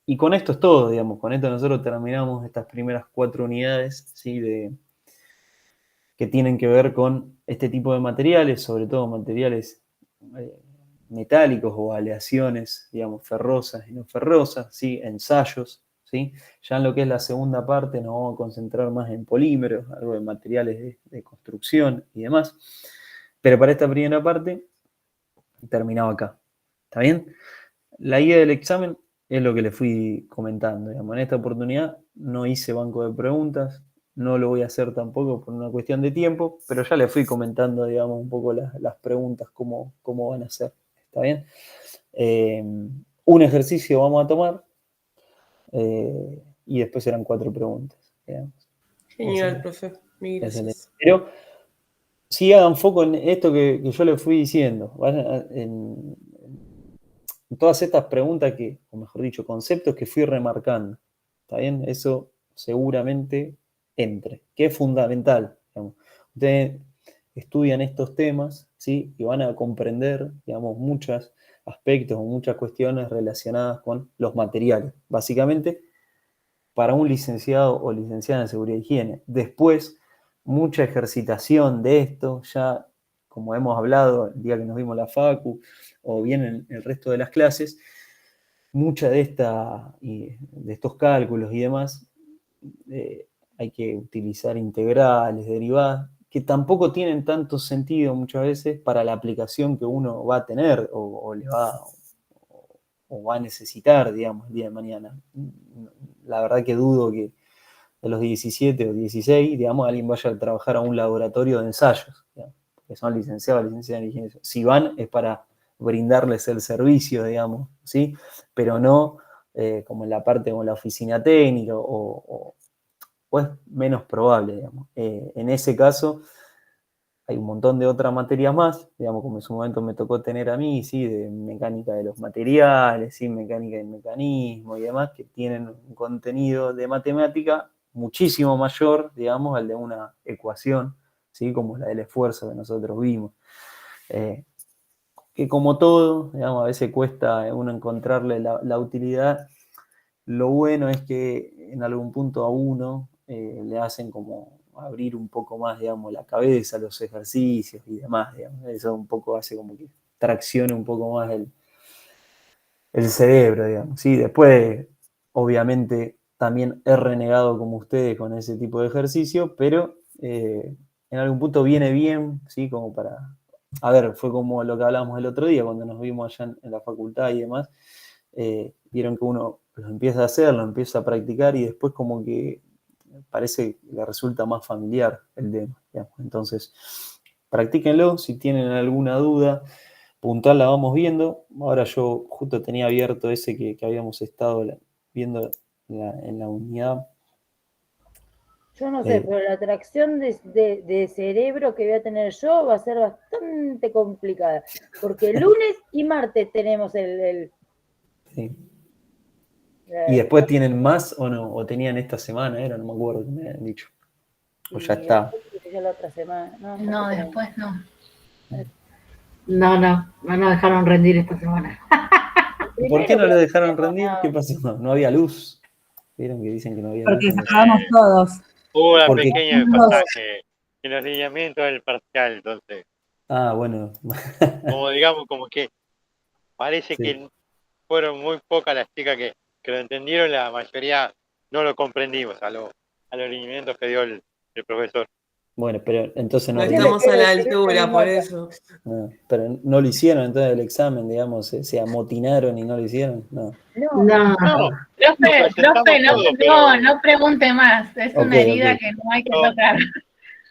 Y con esto es todo, digamos. Con esto nosotros terminamos estas primeras 4 unidades, ¿sí? Que tienen que ver con este tipo de materiales, sobre todo materiales metálicos o aleaciones, digamos, ferrosas y no ferrosas, ¿sí? Ensayos, ¿sí? Ya en lo que es la segunda parte nos vamos a concentrar más en polímeros, algo de materiales de construcción y demás. Pero para esta primera parte, terminaba acá. ¿Está bien? La idea del examen es lo que les fui comentando. Digamos. En esta oportunidad no hice banco de preguntas, no lo voy a hacer tampoco por una cuestión de tiempo, pero ya les fui comentando, digamos, un poco las preguntas, cómo van a ser. ¿Está bien? Un ejercicio vamos a tomar y después serán 4 preguntas. Digamos. Genial, profe. Mil gracias. Pero sí hagan foco en esto que yo les fui diciendo. En todas estas preguntas o mejor dicho, conceptos que fui remarcando. ¿Está bien? Eso seguramente entre, que es fundamental. Digamos. Ustedes estudian estos temas, ¿sí? Y van a comprender, digamos, muchos aspectos o muchas cuestiones relacionadas con los materiales, básicamente para un licenciado o licenciada en seguridad e higiene. Después, mucha ejercitación de esto, ya como hemos hablado el día que nos vimos la facu, o bien en el resto de las clases, mucha de estos cálculos y demás, hay que utilizar integrales, derivadas, que tampoco tienen tanto sentido muchas veces para la aplicación que uno va a tener o va a necesitar, digamos, el día de mañana. La verdad que dudo que de los 17 o 16, digamos, alguien vaya a trabajar a un laboratorio de ensayos, digamos, que son licenciados, licenciadas en higiene. Si van es para brindarles el servicio, digamos, ¿sí? Pero no como en la parte como la oficina técnica o es menos probable, digamos. En ese caso hay un montón de otras materias más, digamos, como en su momento me tocó tener a mí, ¿sí? De mecánica de los materiales, ¿sí? Mecánica del mecanismo y demás, que tienen un contenido de matemática muchísimo mayor, digamos, al de una ecuación, ¿sí? Como la del esfuerzo que nosotros vimos. Que como todo, digamos, a veces cuesta uno encontrarle la utilidad. Lo bueno es que en algún punto a uno le hacen como abrir un poco más, digamos, la cabeza, los ejercicios y demás, digamos. Eso un poco hace como que traccione un poco más el cerebro, digamos. Sí, después, obviamente, también he renegado como ustedes con ese tipo de ejercicio, pero en algún punto viene bien, ¿sí? Como para... A ver, fue como lo que hablábamos el otro día, cuando nos vimos allá en la facultad y demás. Vieron que uno lo empieza a hacer, lo empieza a practicar y después como que parece que le resulta más familiar el tema, digamos. Entonces, practíquenlo, si tienen alguna duda puntual la vamos viendo. Ahora yo justo tenía abierto ese que habíamos estado viendo en la unidad. Yo no sé, pero la atracción de cerebro que voy a tener yo va a ser bastante complicada, porque lunes y martes tenemos Sí. ¿Y después tienen más o no? ¿O tenían esta semana? No me acuerdo que me habían dicho. O ya está. Ya la otra semana. No, después no. No nos dejaron rendir esta semana. ¿Por qué no le dejaron rendir? ¿Qué pasó? No había luz. ¿Vieron que dicen que no había luz? Porque sacábamos todos. Hubo una Porque- pequeña desfasaje en los lineamientos del parcial, entonces, Ah, bueno. como digamos, como que parece Sí. que fueron muy pocas las chicas que lo entendieron, la mayoría no lo comprendimos a los lineamientos que dio el profesor. Bueno, pero entonces No no, estamos a la altura, por eso. pero no lo hicieron entonces el examen, digamos, se amotinaron y no lo hicieron. No. No. No, Profe, pero- no pregunte más. Es una herida que no hay que tocar.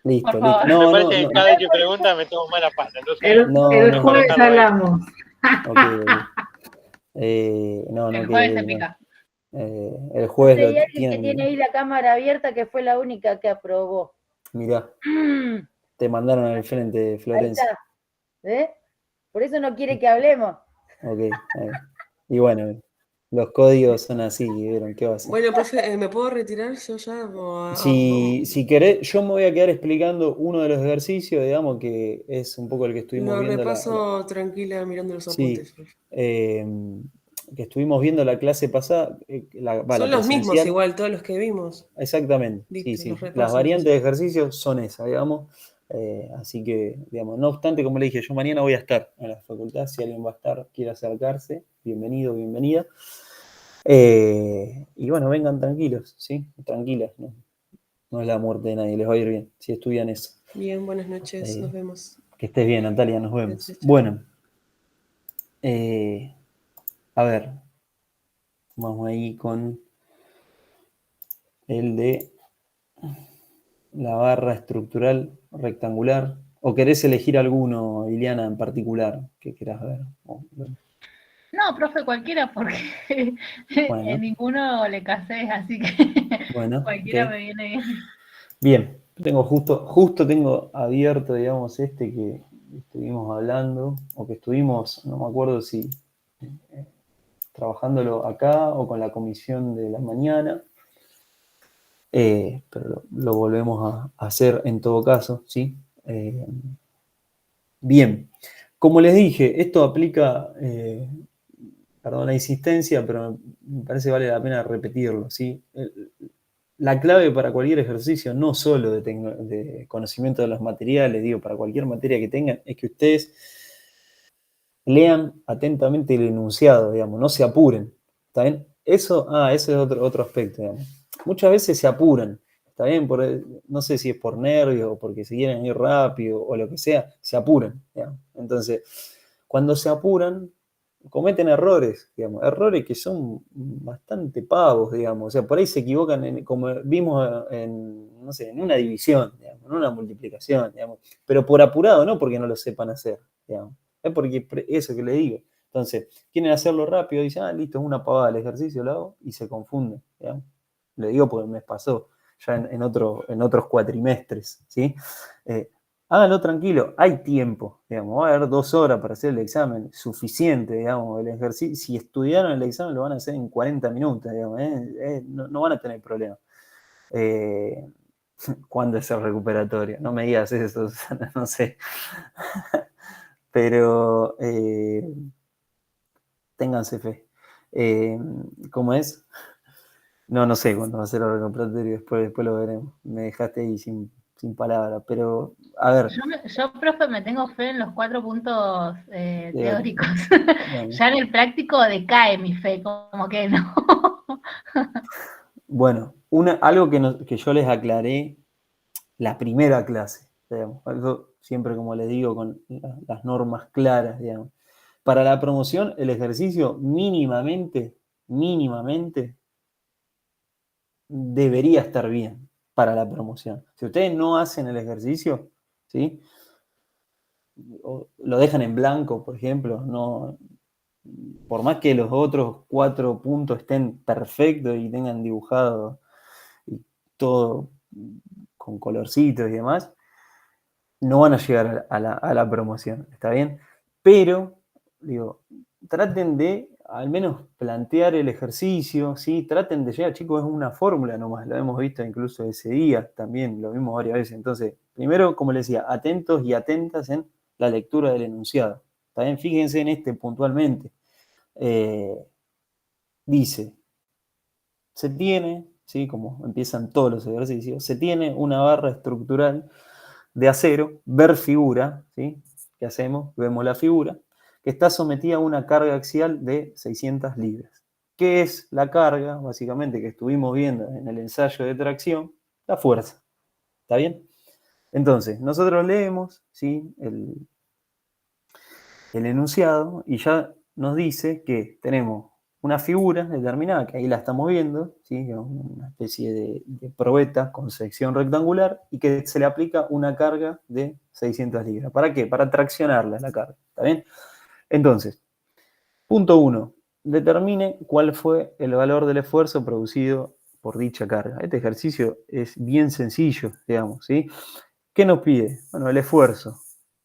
Listo, Por listo. favor. No, me no, parece que no. cada vez que pregunta me tomo mala pasta. Entonces, El jueves hablamos. Ok. No, El que jueves se pica. el jueves Hay lo alguien que tienen. tiene ahí la cámara abierta que fue la única que aprobó. Mirá, te mandaron al frente, Ahí Florencia. está. ¿Ves? Por eso no quiere que hablemos. Ok, ahí. Y bueno, los códigos son así, ¿vieron? ¿Qué va a hacer? Bueno, profe, ¿me puedo retirar yo ya? O Si querés, yo me voy a quedar explicando uno de los ejercicios, digamos, que es un poco el que estuvimos lo viendo. repaso tranquila mirando los apuntes. Sí, que estuvimos viendo la clase pasada, la Son los mismos presencial. igual, todos los que vimos. Exactamente, Viste, sí. los repaso, Las variantes de entonces. ejercicios son esas, digamos. Así que, digamos, no obstante, como le dije, yo mañana voy a estar en la facultad. Si alguien va a estar, quiere acercarse, bienvenido, bienvenida. Y bueno, vengan tranquilos, ¿sí? Tranquilas, no es la muerte de nadie, les va a ir bien, si estudian eso. Bien, buenas noches, nos vemos. Que estés bien, Natalia, nos vemos. Gracias. Bueno, a ver, vamos ahí con el de la barra estructural rectangular. ¿O querés elegir alguno, Iliana, en particular que quieras ver? No, profe, cualquiera, porque Bueno. en ninguno le casé, así que Bueno, cualquiera ok. me viene bien. Bien, tengo justo tengo abierto, digamos, este que estuvimos hablando, o que estuvimos, no me acuerdo si trabajándolo acá o con la comisión de la mañana, pero lo volvemos a hacer en todo caso, ¿sí? Bien, como les dije, esto aplica, perdón la insistencia, pero me parece que vale la pena repetirlo, ¿sí? La clave para cualquier ejercicio, no solo de conocimiento de los materiales, digo, para cualquier materia que tengan, es que ustedes lean atentamente el enunciado, digamos, no se apuren, ¿está bien? Eso es otro aspecto, digamos. Muchas veces se apuran, ¿está bien? No sé si es por nervios o porque se quieren ir rápido o lo que sea, se apuran, digamos. Entonces, cuando se apuran, cometen errores, digamos, errores que son bastante pavos, digamos. O sea, por ahí se equivocan, como vimos no sé, en una división, digamos, en una multiplicación, digamos. Pero por apurado, no porque no lo sepan hacer, digamos. Es porque eso que le digo. Entonces, quieren hacerlo rápido, dicen, listo, es una pavada el ejercicio, lo hago, y se confunden, digamos. Le digo porque me pasó ya en otros cuatrimestres, ¿sí? Háganlo tranquilo, hay tiempo, digamos, va a haber 2 horas para hacer el examen, suficiente, digamos, el ejercicio, si estudiaron el examen lo van a hacer en 40 minutos, digamos, no van a tener problema. ¿Cuándo es el recuperatorio? No me digas eso, Susana, no sé. Pero ténganse fe. ¿Cómo es? No sé cuándo va a ser el recuperatorio, después lo veremos. Me dejaste ahí sin palabras, pero a ver. Yo, profe, me tengo fe en los 4 puntos teóricos. Bueno. Ya en el práctico decae mi fe, como que no. Bueno, algo que yo les aclaré la primera clase, digamos, algo siempre, como les digo, con las normas claras, digamos. Para la promoción, el ejercicio mínimamente debería estar bien para la promoción. Si ustedes no hacen el ejercicio, ¿sí? O lo dejan en blanco, por ejemplo, no, por más que los otros 4 puntos estén perfectos y tengan dibujado y todo con colorcitos y demás, no van a llegar a la promoción, ¿está bien? Pero, digo, traten de al menos plantear el ejercicio, ¿sí? Traten de llegar, chicos, es una fórmula nomás, lo hemos visto incluso ese día también, lo vimos varias veces. Entonces, primero, como les decía, atentos y atentas en la lectura del enunciado, ¿está bien? Fíjense en este puntualmente. Dice, se tiene, ¿sí? Como empiezan todos los ejercicios, se tiene una barra estructural de acero, ver figura, ¿sí? ¿Qué hacemos? Vemos la figura, que está sometida a una carga axial de 600 libras. ¿Qué es la carga? Básicamente, que estuvimos viendo en el ensayo de tracción, la fuerza. ¿Está bien? Entonces, nosotros leemos, ¿sí? el enunciado y ya nos dice que tenemos una figura determinada, que ahí la estamos viendo, ¿sí? Una especie de probeta con sección rectangular y que se le aplica una carga de 600 libras. ¿Para qué? Para traccionarla la carga. ¿Está bien? Entonces, punto 1. Determine cuál fue el valor del esfuerzo producido por dicha carga. Este ejercicio es bien sencillo, digamos, ¿sí? ¿Qué nos pide? Bueno, el esfuerzo.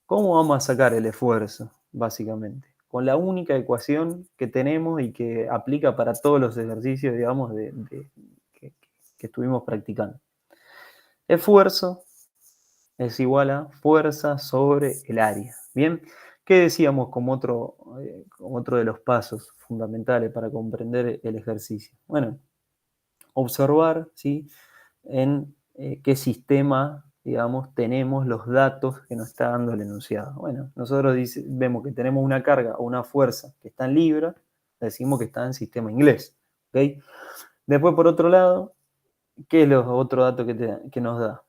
¿Cómo vamos a sacar el esfuerzo? Básicamente, con la única ecuación que tenemos y que aplica para todos los ejercicios, digamos, que estuvimos practicando. Esfuerzo es igual a fuerza sobre el área. Bien, ¿qué decíamos como otro de los pasos fundamentales para comprender el ejercicio? Bueno, observar, ¿sí? En qué sistema, digamos, tenemos los datos que nos está dando el enunciado. Bueno, nosotros vemos que tenemos una carga o una fuerza que está en libra, decimos que está en sistema inglés. ¿Okay? Después, por otro lado, ¿qué es otro dato que nos da?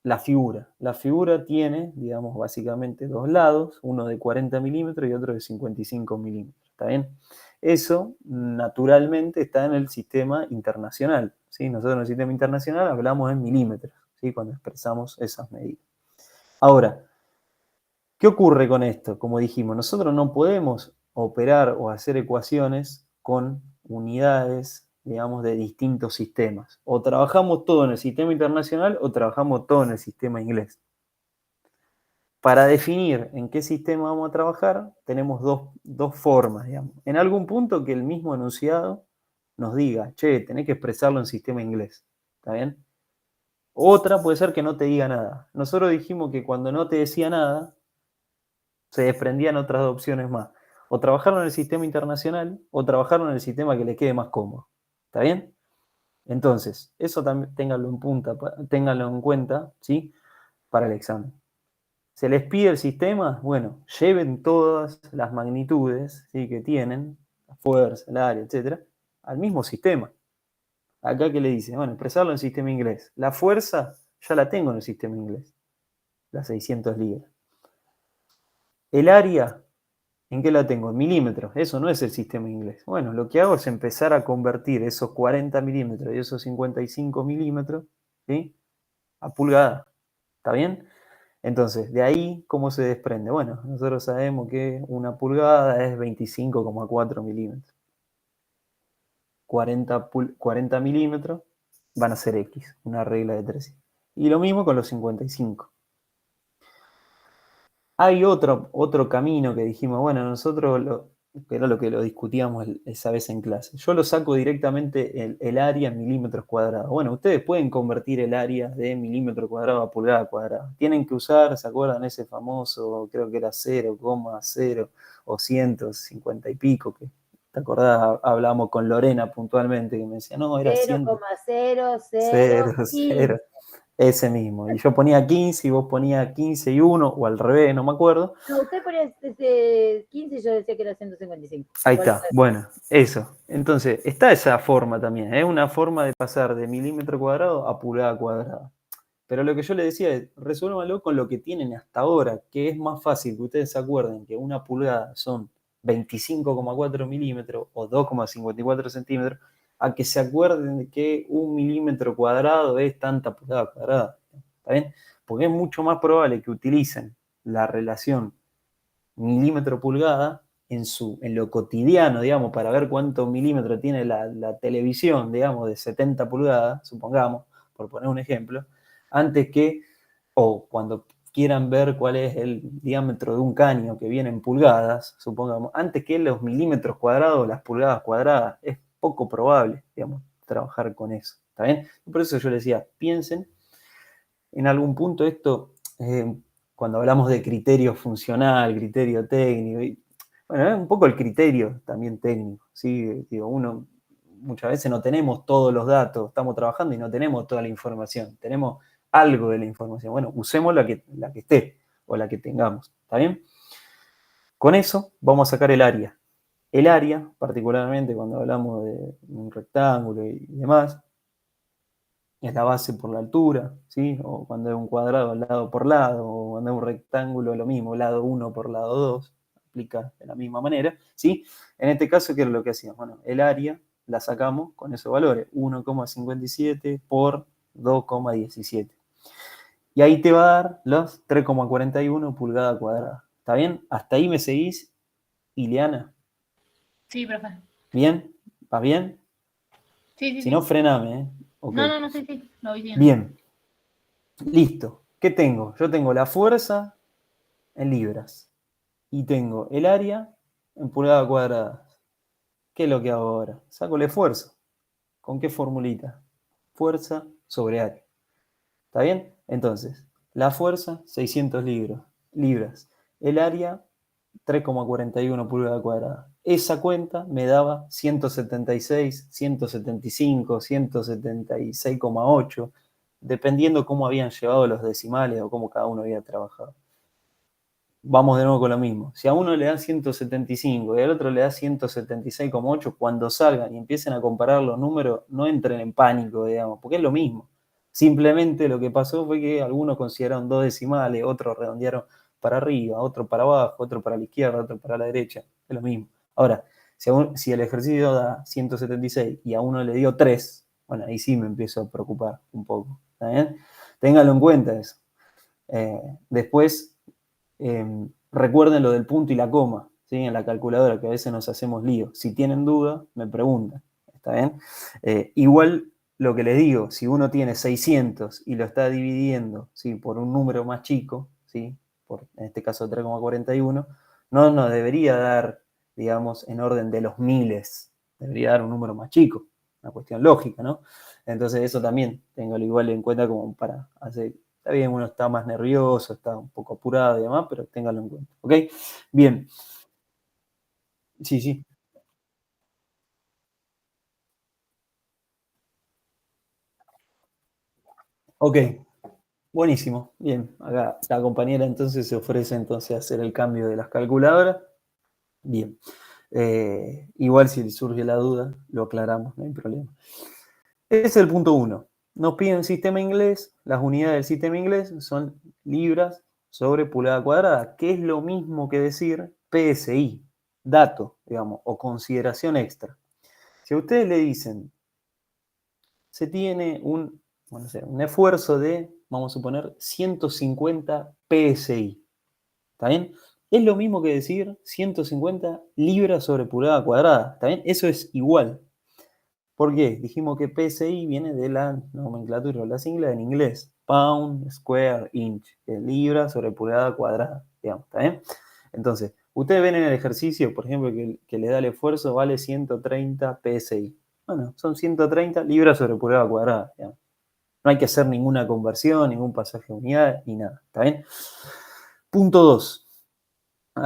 La figura. La figura tiene, digamos, básicamente 2 lados, uno de 40 milímetros y otro de 55 milímetros. ¿Está bien? Eso, naturalmente, está en el sistema internacional. ¿Sí? Nosotros en el sistema internacional hablamos en milímetros, ¿sí? Cuando expresamos esas medidas. Ahora, ¿qué ocurre con esto? Como dijimos, nosotros no podemos operar o hacer ecuaciones con unidades, digamos, de distintos sistemas. O trabajamos todo en el sistema internacional o trabajamos todo en el sistema inglés. Para definir en qué sistema vamos a trabajar, tenemos dos formas, digamos. En algún punto que el mismo enunciado nos diga, che, tenés que expresarlo en sistema inglés. ¿Está bien? Otra puede ser que no te diga nada. Nosotros dijimos que cuando no te decía nada, se desprendían otras dos opciones más. O trabajarlo en el sistema internacional o trabajarlo en el sistema que le quede más cómodo. ¿Está bien? Entonces, eso también ténganlo en cuenta, ¿sí? Para el examen. Se les pide el sistema, bueno, lleven todas las magnitudes, ¿sí? Que tienen, la fuerza, el área, etcétera, al mismo sistema. Acá que le dice, bueno, expresarlo en sistema inglés. La fuerza ya la tengo en el sistema inglés, las 600 libras. El área, ¿en qué la tengo? En milímetros. Eso no es el sistema inglés. Bueno, lo que hago es empezar a convertir esos 40 milímetros y esos 55 milímetros, ¿sí? A pulgada. ¿Está bien? Entonces, de ahí, ¿cómo se desprende? Bueno, nosotros sabemos que una pulgada es 25,4 milímetros. 40 milímetros van a ser X, una regla de 3. Y lo mismo con los 55. Hay otro camino que dijimos, bueno, nosotros, que era lo que lo discutíamos esa vez en clase. Yo lo saco directamente el área en milímetros cuadrados. Bueno, ustedes pueden convertir el área de milímetro cuadrado a pulgada cuadrada. Tienen que usar, ¿se acuerdan ese famoso, creo que era 0,0 o 150 y pico? Que, ¿te acordás? Hablábamos con Lorena puntualmente, que me decía, no, era 0,0015. ese mismo. Y yo ponía 15 y vos ponías 15 y 1, o al revés, no me acuerdo. No, usted ponía 15 y yo decía que era 155. Ahí está, bueno, eso. Entonces, está esa forma también, es una forma de pasar de milímetro cuadrado a pulgada cuadrada. Pero lo que yo le decía es, resuélvanlo con lo que tienen hasta ahora, que es más fácil que ustedes se acuerden que una pulgada son 25,4 milímetros o 2,54 centímetros, a que se acuerden de que un milímetro cuadrado es tanta pulgada cuadrada. ¿Está bien? Porque es mucho más probable que utilicen la relación milímetro-pulgada en lo cotidiano, digamos, para ver cuántos milímetros tiene la televisión, digamos, de 70 pulgadas, supongamos, por poner un ejemplo, antes que, o cuando quieran ver cuál es el diámetro de un caño que viene en pulgadas, supongamos, antes que los milímetros cuadrados, las pulgadas cuadradas, es poco probable, digamos, trabajar con eso. ¿Está bien? Por eso yo les decía, piensen en algún punto esto, cuando hablamos de criterio funcional, criterio técnico, bueno, es un poco el criterio también técnico, ¿sí? Digo, uno muchas veces no tenemos todos los datos, estamos trabajando y no tenemos toda la información, tenemos algo de la información. Bueno, usemos la que esté o la que tengamos, ¿está bien? Con eso vamos a sacar el área. El área, particularmente cuando hablamos de un rectángulo y demás, es la base por la altura, ¿sí? O cuando es un cuadrado, lado por lado, o cuando es un rectángulo, lo mismo, lado 1 por lado 2, aplica de la misma manera, ¿sí? En este caso, ¿qué es lo que hacíamos? Bueno, el área la sacamos con esos valores, 1,57 por 2,17. Y ahí te va a dar los 3,41 pulgada cuadrada. ¿Está bien? ¿Hasta ahí me seguís, Ileana? Sí, profe. ¿Bien? ¿Vas bien? Sí. Si no, frename, ¿eh? Okay. No, sí, lo voy bien. Bien. Listo. ¿Qué tengo? Yo tengo la fuerza en libras y tengo el área en pulgadas cuadradas. ¿Qué es lo que hago ahora? Saco el esfuerzo. ¿Con qué formulita? Fuerza sobre área. ¿Está bien? Entonces, la fuerza, 600 libras. El área, 3,41 pulgadas cuadradas. Esa cuenta me daba 176, 175, 176,8, dependiendo cómo habían llevado los decimales o cómo cada uno había trabajado. Vamos de nuevo con lo mismo. Si a uno le dan 175 y al otro le da 176,8, cuando salgan y empiecen a comparar los números, no entren en pánico, digamos, porque es lo mismo. Simplemente lo que pasó fue que algunos consideraron dos decimales, otros redondearon para arriba, otro para abajo, otro para la izquierda, otro para la derecha. Es lo mismo. Ahora, si el ejercicio da 176 y a uno le dio 3, bueno, ahí sí me empiezo a preocupar un poco. ¿Está bien? Ténganlo en cuenta eso. Después, recuerden lo del punto y la coma, ¿sí? En la calculadora, que a veces nos hacemos lío. Si tienen duda, me preguntan. ¿Está bien? Igual lo que les digo, si uno tiene 600 y lo está dividiendo, ¿sí? Por un número más chico, ¿sí? En este caso 3,41, no nos debería dar, digamos, en orden de los miles, debería dar un número más chico. una cuestión lógica, ¿no? Entonces eso también téngalo igual en cuenta como para hacer, está bien, uno está más nervioso, está un poco apurado y demás, pero téngalo en cuenta, ¿ok? Bien, sí, sí, ok, buenísimo, bien, acá la compañera entonces se ofrece entonces a hacer el cambio de las calculadoras, bien. Igual si surge la duda, lo aclaramos, no hay problema. Ese es el punto 1. Nos piden sistema inglés, las unidades del sistema inglés son libras sobre pulgada cuadrada, que es lo mismo que decir PSI, dato, digamos, o consideración extra. Si a ustedes le dicen, se tiene un esfuerzo de, vamos a suponer, 150 PSI, ¿está bien? Es lo mismo que decir 150 libras sobre pulgada cuadrada, ¿está bien? Eso es igual. ¿Por qué? Dijimos que PSI viene de la nomenclatura o la sigla en inglés. Pound, square, inch. Que es libra sobre pulgada cuadrada, digamos, ¿está bien? Entonces, ustedes ven en el ejercicio, por ejemplo, que le da el esfuerzo, vale 130 PSI. Bueno, son 130 libras sobre pulgada cuadrada, digamos. No hay que hacer ninguna conversión, ningún pasaje de unidad, ni nada, ¿está bien? Punto 2.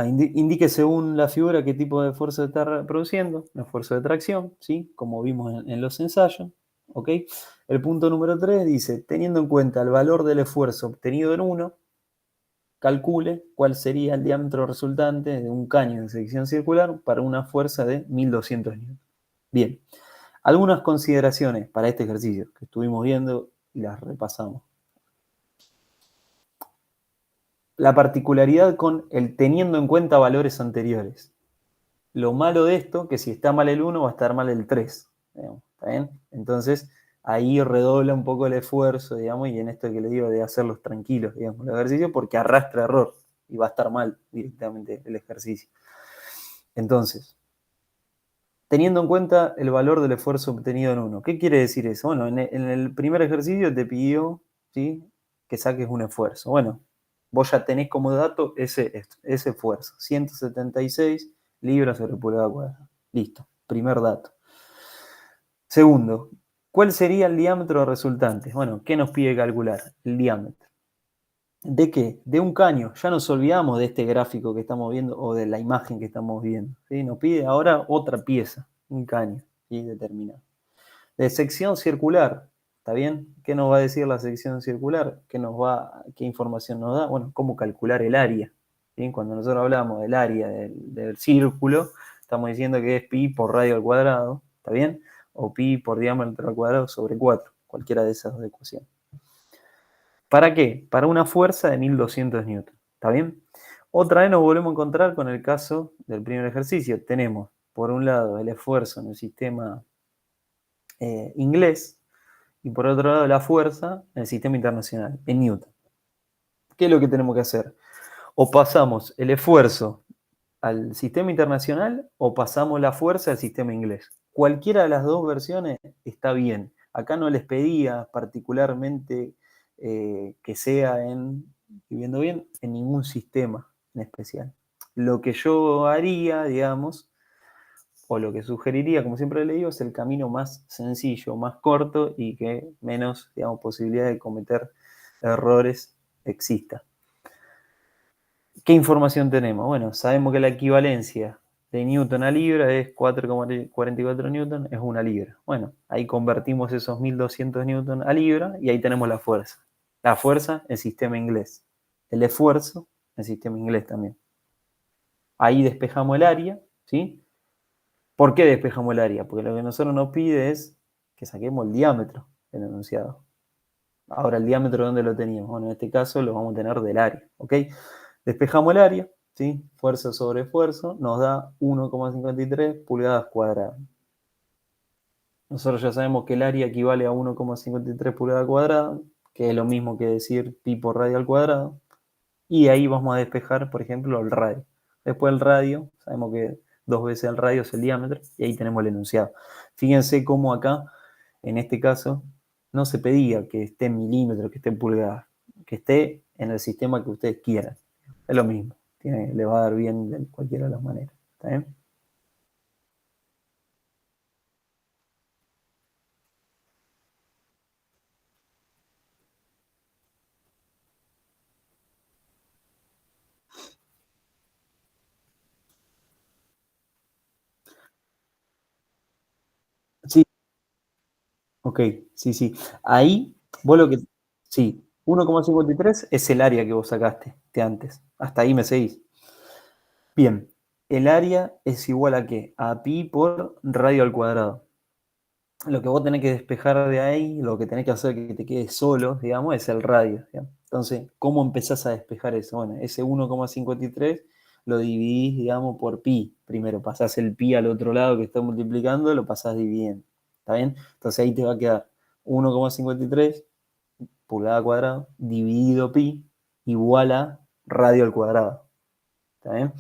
Indique según la figura qué tipo de esfuerzo está produciendo, un esfuerzo de tracción, ¿sí? Como vimos en los ensayos, ¿ok? El punto número 3 dice, teniendo en cuenta el valor del esfuerzo obtenido en 1, calcule cuál sería el diámetro resultante de un caño de sección circular para una fuerza de 1200 N. Bien, algunas consideraciones para este ejercicio que estuvimos viendo y las repasamos. La particularidad con el teniendo en cuenta valores anteriores. Lo malo de esto, que si está mal el 1, va a estar mal el 3. Digamos, ¿está bien? Entonces, ahí redobla un poco el esfuerzo, digamos, y en esto que le digo de hacerlos tranquilos, digamos, el ejercicio, porque arrastra error y va a estar mal directamente el ejercicio. Entonces, teniendo en cuenta el valor del esfuerzo obtenido en 1, ¿qué quiere decir eso? Bueno, en el primer ejercicio te pidió, ¿sí?, que saques un esfuerzo. Bueno, vos ya tenés como dato ese esfuerzo, 176 libras sobre pulgada cuadrada. Listo, primer dato. Segundo, ¿cuál sería el diámetro resultante? Bueno, ¿qué nos pide calcular? El diámetro. ¿De qué? De un caño. Ya nos olvidamos de este gráfico que estamos viendo o de la imagen que estamos viendo, ¿sí? Nos pide ahora otra pieza, un caño, ¿sí?, determinado. De sección circular, ¿está bien? ¿Qué nos va a decir la sección circular? ¿Qué información nos da? Bueno, cómo calcular el área. ¿Sí? Cuando nosotros hablamos del área del círculo, estamos diciendo que es pi por radio al cuadrado, ¿está bien? O pi por diámetro al cuadrado sobre 4, cualquiera de esas dos ecuaciones. ¿Para qué? Para una fuerza de 1200 newton, ¿está bien? Otra vez nos volvemos a encontrar con el caso del primer ejercicio. Tenemos, por un lado, el esfuerzo en el sistema inglés, y por otro lado la fuerza en el sistema internacional, en Newton. ¿Qué es lo que tenemos que hacer? O pasamos el esfuerzo al sistema internacional o pasamos la fuerza al sistema inglés. Cualquiera de las dos versiones está bien. Acá no les pedía particularmente que sea viviendo bien, en ningún sistema en especial. Lo que yo haría, digamos, o lo que sugeriría, como siempre le digo, es el camino más sencillo, más corto y que menos, digamos, posibilidad de cometer errores exista. ¿Qué información tenemos? Bueno, sabemos que la equivalencia de Newton a libra es 4,44 Newton, es una libra. Bueno, ahí convertimos esos 1200 Newton a libra y ahí tenemos la fuerza. La fuerza en sistema inglés. El esfuerzo en sistema inglés también. Ahí despejamos el área, ¿sí? ¿Por qué despejamos el área? Porque lo que nosotros nos pide es que saquemos el diámetro del enunciado. Ahora, ¿el diámetro dónde lo teníamos? Bueno, en este caso lo vamos a tener del área, ¿ok? Despejamos el área, ¿sí? Fuerza sobre esfuerzo, nos da 1,53 pulgadas cuadradas. Nosotros ya sabemos que el área equivale a 1,53 pulgadas cuadradas, que es lo mismo que decir pi por radio al cuadrado. Y ahí vamos a despejar, por ejemplo, el radio. Después el radio, sabemos que 2 veces el radio es el diámetro, y ahí tenemos el enunciado. Fíjense cómo acá, en este caso, no se pedía que esté en milímetros, que esté en pulgadas, que esté en el sistema que ustedes quieran. Es lo mismo, le va a dar bien de cualquiera de las maneras. ¿Está bien? Ok, sí, sí. Ahí, vos lo que... Sí, 1,53 es el área que vos sacaste de antes. Hasta ahí me seguís. Bien, el área es igual a ¿qué? A pi por radio al cuadrado. Lo que vos tenés que despejar de ahí, lo que tenés que hacer que te quede solo, digamos, es el radio. ¿Digamos? Entonces, ¿cómo empezás a despejar eso? Bueno, ese 1,53 lo dividís, digamos, por pi. Primero pasás el pi al otro lado que está multiplicando, lo pasás dividiendo. ¿Está bien? Entonces ahí te va a quedar 1,53 pulgada cuadrada dividido pi igual a radio al cuadrado. ¿Está bien?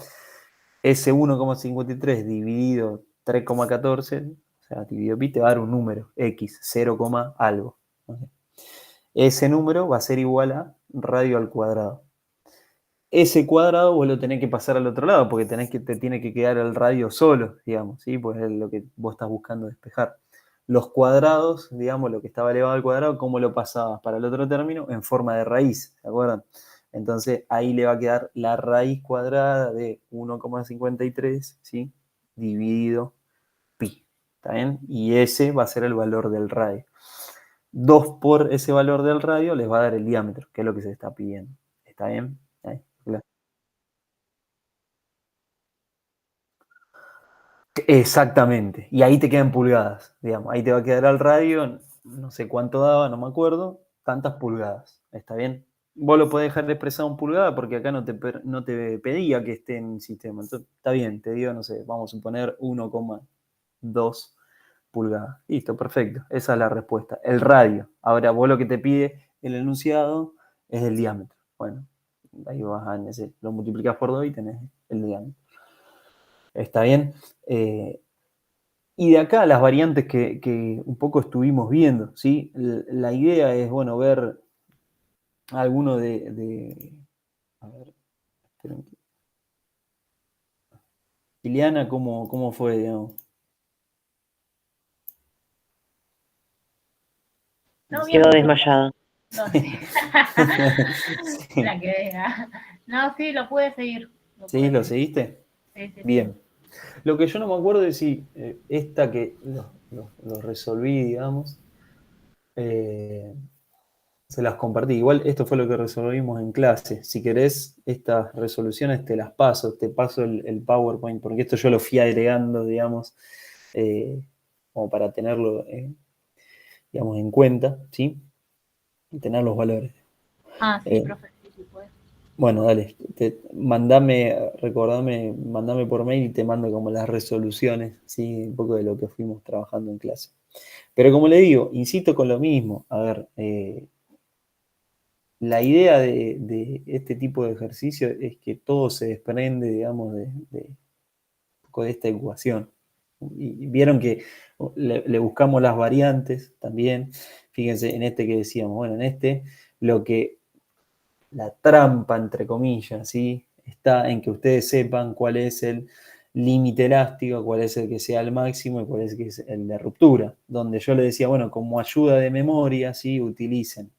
Ese 1,53 dividido 3,14, o sea, dividido pi, te va a dar un número, x, 0, algo. Ese número va a ser igual a radio al cuadrado. Ese cuadrado vos lo tenés que pasar al otro lado, porque te tiene que quedar el radio solo, digamos, ¿sí? Pues es lo que vos estás buscando despejar. Los cuadrados, digamos, lo que estaba elevado al cuadrado, ¿cómo lo pasabas para el otro término? En forma de raíz, ¿se acuerdan? Entonces ahí le va a quedar la raíz cuadrada de 1,53, ¿sí? Dividido pi, ¿está bien? Y ese va a ser el valor del radio. 2 por ese valor del radio les va a dar el diámetro, que es lo que se está pidiendo. ¿Está bien? Ahí, claro. Exactamente. Y ahí te quedan pulgadas, digamos. Ahí te va a quedar al radio, no sé cuánto daba, no me acuerdo, tantas pulgadas. ¿Está bien? Vos lo podés dejar expresado en pulgada porque acá no te pedía que esté en el sistema. Entonces, está bien, te digo, no sé, vamos a suponer 1,2 pulgadas. Listo, perfecto. Esa es la respuesta. El radio. Ahora, vos lo que te pide el enunciado es el diámetro. Bueno, ahí vas a lo multiplicás por 2 y tenés el diámetro. ¿Está bien? Y de acá las variantes que un poco estuvimos viendo, ¿sí? La idea es, bueno, ver alguno a ver, esperen. Ileana, ¿cómo fue, digamos? No, bien, Quedó desmayada. no, sí. Sí. La que vea. No, sí, lo pude seguir. ¿Sí? ¿Lo seguiste? Sí, sí. Bien. Lo que yo no me acuerdo es si esta que lo resolví, digamos, se las compartí. Igual esto fue lo que resolvimos en clase. Si querés estas resoluciones te las paso, te paso el PowerPoint, porque esto yo lo fui agregando, digamos, como para tenerlo, digamos, en cuenta, ¿sí? Y tener los valores. Ah, sí, profe, sí, puede. Bueno, dale, mandame por mail y te mando como las resoluciones, ¿sí? Un poco de lo que fuimos trabajando en clase. Pero como le digo, insisto con lo mismo, a ver, la idea de este tipo de ejercicio es que todo se desprende, digamos, un poco de esta ecuación. Y vieron que le buscamos las variantes también. Fíjense en este que decíamos, bueno, en este la trampa, entre comillas, ¿sí? Está en que ustedes sepan cuál es el límite elástico, cuál es el que sea el máximo y cuál es el de ruptura. Donde yo les decía, bueno, como ayuda de memoria, ¿sí? Utilicen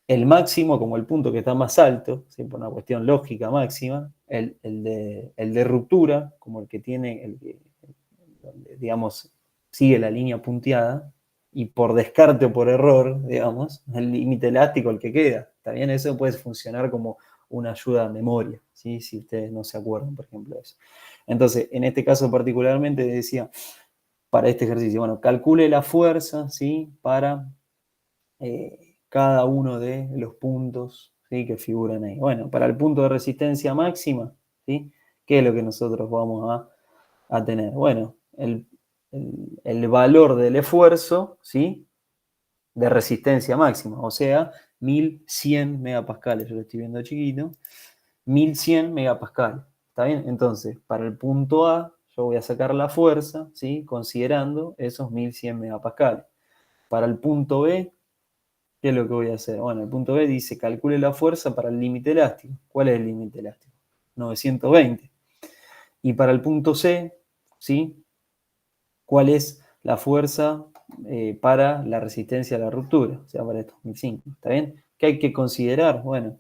el máximo como el punto que está más alto, ¿sí? Por una cuestión lógica máxima, el de ruptura como el que tiene, donde, digamos, sigue la línea punteada, y por descarte o por error, digamos, el límite elástico el que queda. También eso puede funcionar como una ayuda a memoria, ¿sí? Si ustedes no se acuerdan, por ejemplo, de eso. Entonces, en este caso particularmente decía, para este ejercicio, bueno, calcule la fuerza, ¿sí? Para cada uno de los puntos, ¿sí? Que figuran ahí. Bueno, para el punto de resistencia máxima, ¿sí? ¿Qué es lo que nosotros vamos a tener? Bueno, el valor del esfuerzo, ¿sí? De resistencia máxima, o sea, 1100 megapascales, yo lo estoy viendo chiquito, 1100 megapascales, ¿está bien? Entonces, para el punto A, yo voy a sacar la fuerza, ¿sí? Considerando esos 1100 megapascales. Para el punto B, ¿qué es lo que voy a hacer? Bueno, el punto B dice, calcule la fuerza para el límite elástico. ¿Cuál es el límite elástico? 920. Y para el punto C, ¿sí? ¿Cuál es la fuerza para la resistencia a la ruptura? O sea, para estos 1005. ¿Está bien? ¿Qué hay que considerar? Bueno,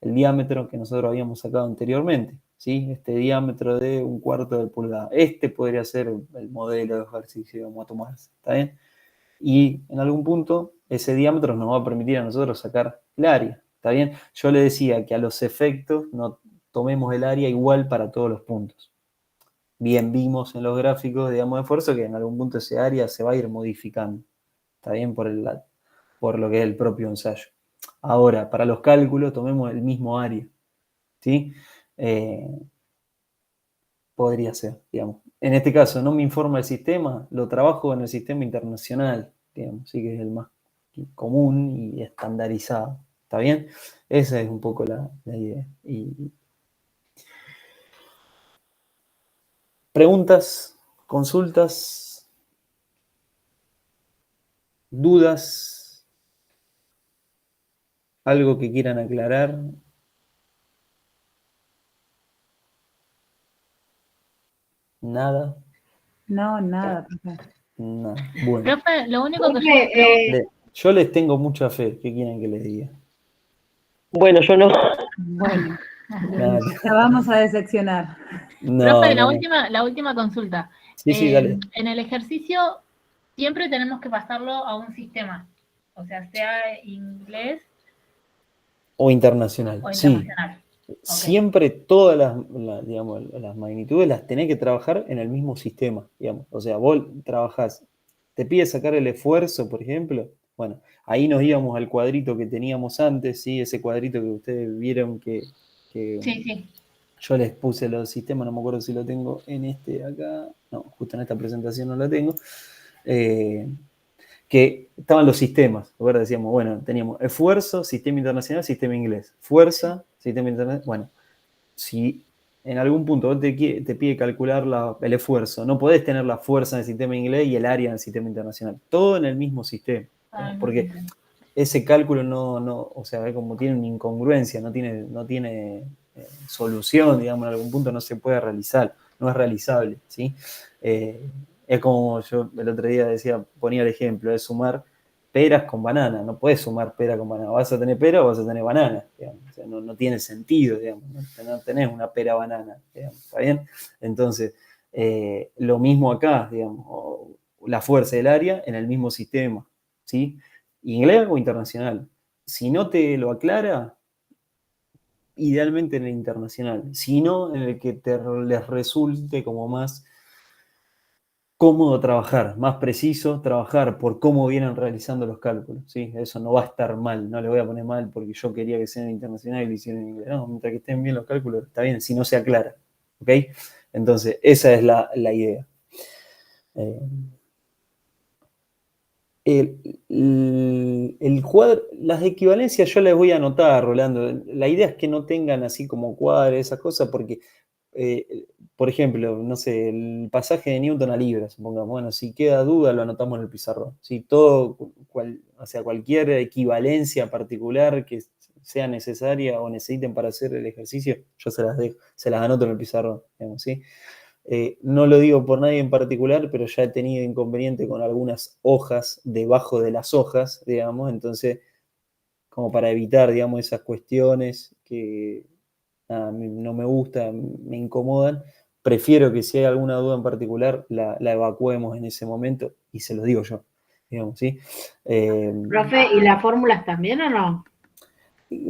el diámetro que nosotros habíamos sacado anteriormente, ¿sí? Este diámetro de 1/4 de pulgada. Este podría ser el modelo de ejercicio que vamos a tomar. ¿Está bien? Y en algún punto ese diámetro nos va a permitir a nosotros sacar el área. ¿Está bien? Yo le decía que a los efectos no tomemos el área igual para todos los puntos. Bien, vimos en los gráficos, digamos, de esfuerzo que en algún punto ese área se va a ir modificando. ¿Está bien? Por lo que es el propio ensayo. Ahora, para los cálculos, tomemos el mismo área. ¿Sí? Podría ser, digamos. En este caso, no me informa el sistema, lo trabajo en el sistema internacional, digamos, sí que es el más común y estandarizado. ¿Está bien? Esa es un poco la idea. ¿Preguntas? ¿Consultas? ¿Dudas? ¿Algo que quieran aclarar? ¿Nada? No, nada, profe. Nada. Bueno. Profe, lo único que Profe, Yo les tengo mucha fe. ¿Qué quieren que les diga? Bueno, yo no. Bueno, Nada. la vamos a decepcionar. No, Profe, no. la última consulta. Sí, dale. En el ejercicio siempre tenemos que pasarlo a un sistema, o sea inglés O internacional. o Sí. internacional. Siempre todas digamos, las magnitudes las tenés que trabajar en el mismo sistema, digamos. O sea, vos trabajás, te pide sacar el esfuerzo, por ejemplo. Bueno, ahí nos íbamos al cuadrito que teníamos antes, ¿sí? Ese cuadrito que ustedes vieron que Sí. yo les puse los sistemas, no me acuerdo si lo tengo en este de acá. No, justo en esta presentación no lo tengo. Que estaban los sistemas. Ahora decíamos, bueno, teníamos esfuerzo, sistema internacional, sistema inglés. Fuerza, sistema internacional. Bueno, si en algún punto te pide calcular el esfuerzo, no podés tener la fuerza en el sistema inglés y el área en el sistema internacional. Todo en el mismo sistema. Porque ese cálculo o sea, como tiene una incongruencia, no tiene solución, digamos, en algún punto no se puede realizar, no es realizable, ¿sí? Es como yo el otro día ponía el ejemplo de sumar peras con banana. No puedes sumar pera con banana. ¿Vas a tener pera o vas a tener banana? Digamos. O sea, no tiene sentido, digamos. No tenés una pera banana, digamos. ¿Está bien? Entonces, lo mismo acá, digamos. La fuerza del área en el mismo sistema, ¿sí? Inglés o internacional. Si no te lo aclara, idealmente en el internacional. Si no, en el que les resulte como más cómodo trabajar, más preciso trabajar por cómo vienen realizando los cálculos, ¿sí? Eso no va a estar mal, no le voy a poner mal porque yo quería que sean internacional y lo hicieron en inglés. No, mientras que estén bien los cálculos, está bien, si no se aclara, ¿ok? Entonces, esa es la idea. El cuadro, las equivalencias yo las voy a anotar, Rolando. La idea es que no tengan así como cuadros, esas cosas, porque por ejemplo, no sé, el pasaje de Newton a Libra, supongamos, bueno, si queda duda lo anotamos en el pizarrón. Si cualquier equivalencia particular que sea necesaria o necesiten para hacer el ejercicio, yo se las anoto en el pizarrón, digamos, ¿sí? No lo digo por nadie en particular, pero ya he tenido inconveniente con algunas hojas debajo de las hojas, digamos, entonces, como para evitar, digamos, esas cuestiones que no me gustan, me incomodan, prefiero que si hay alguna duda en particular, la evacuemos en ese momento y se los digo yo, digamos, ¿sí? Profe, ¿y las fórmulas también o no?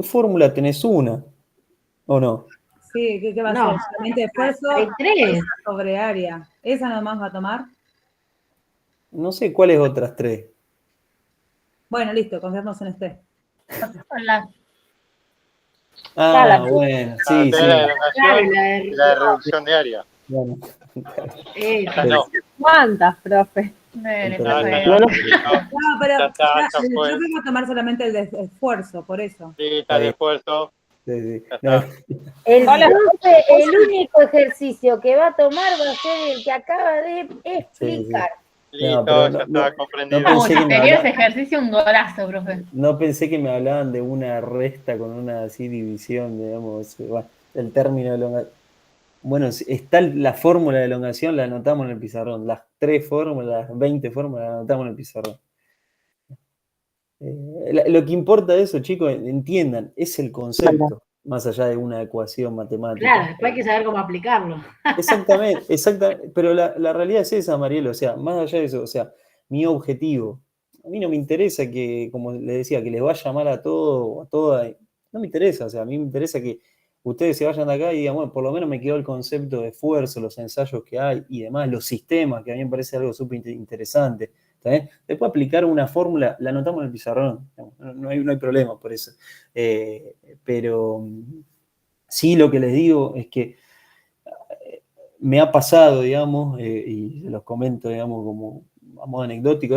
Fórmula tenés una, ¿o no? Sí, ¿qué va a No. ser? Solamente esfuerzo Hay 3. sobre área. ¿Esa nomás va a tomar? No sé cuáles otras 3. Bueno, listo, confiamos en usted. Bueno, sí, sí. La elongación y la reducción de área. Bueno. No. ¿Cuántas, profe? No, pero No, pero Ya está, el ya fue. profe va a tomar solamente el de esfuerzo, por eso. Sí, está de esfuerzo. Sí. Ya El Hola. profe, el único ejercicio que va a tomar va a ser el que acaba de explicar. Listo, pero ya está comprendido. no pensé que me Quería ese hablaban. ejercicio un golazo, profe. No pensé que me hablaban de una resta con una así división, digamos, bueno, el término de elongación. Bueno, está la fórmula de elongación, la anotamos en el pizarrón. Las 3 fórmulas, las 20 fórmulas, las anotamos en el pizarrón. Lo que importa de eso, chicos, entiendan, es el concepto, más allá de una ecuación matemática. Claro, después hay que saber cómo aplicarlo. Exactamente. Pero la realidad es esa, Marielo, o sea, más allá de eso, o sea, mi objetivo a mí no me interesa que, como le decía, que les vaya mal a todo o a toda. No me interesa, o sea, a mí me interesa que ustedes se vayan de acá y digan, bueno, por lo menos me quedó el concepto de esfuerzo, los ensayos que hay y demás, los sistemas, que a mí me parece algo súper interesante. ¿Está bien? Después aplicar una fórmula, la anotamos en el pizarrón, no hay problema por eso. Pero sí, lo que les digo es que me ha pasado, digamos, y se los comento, digamos, como a modo anecdótico,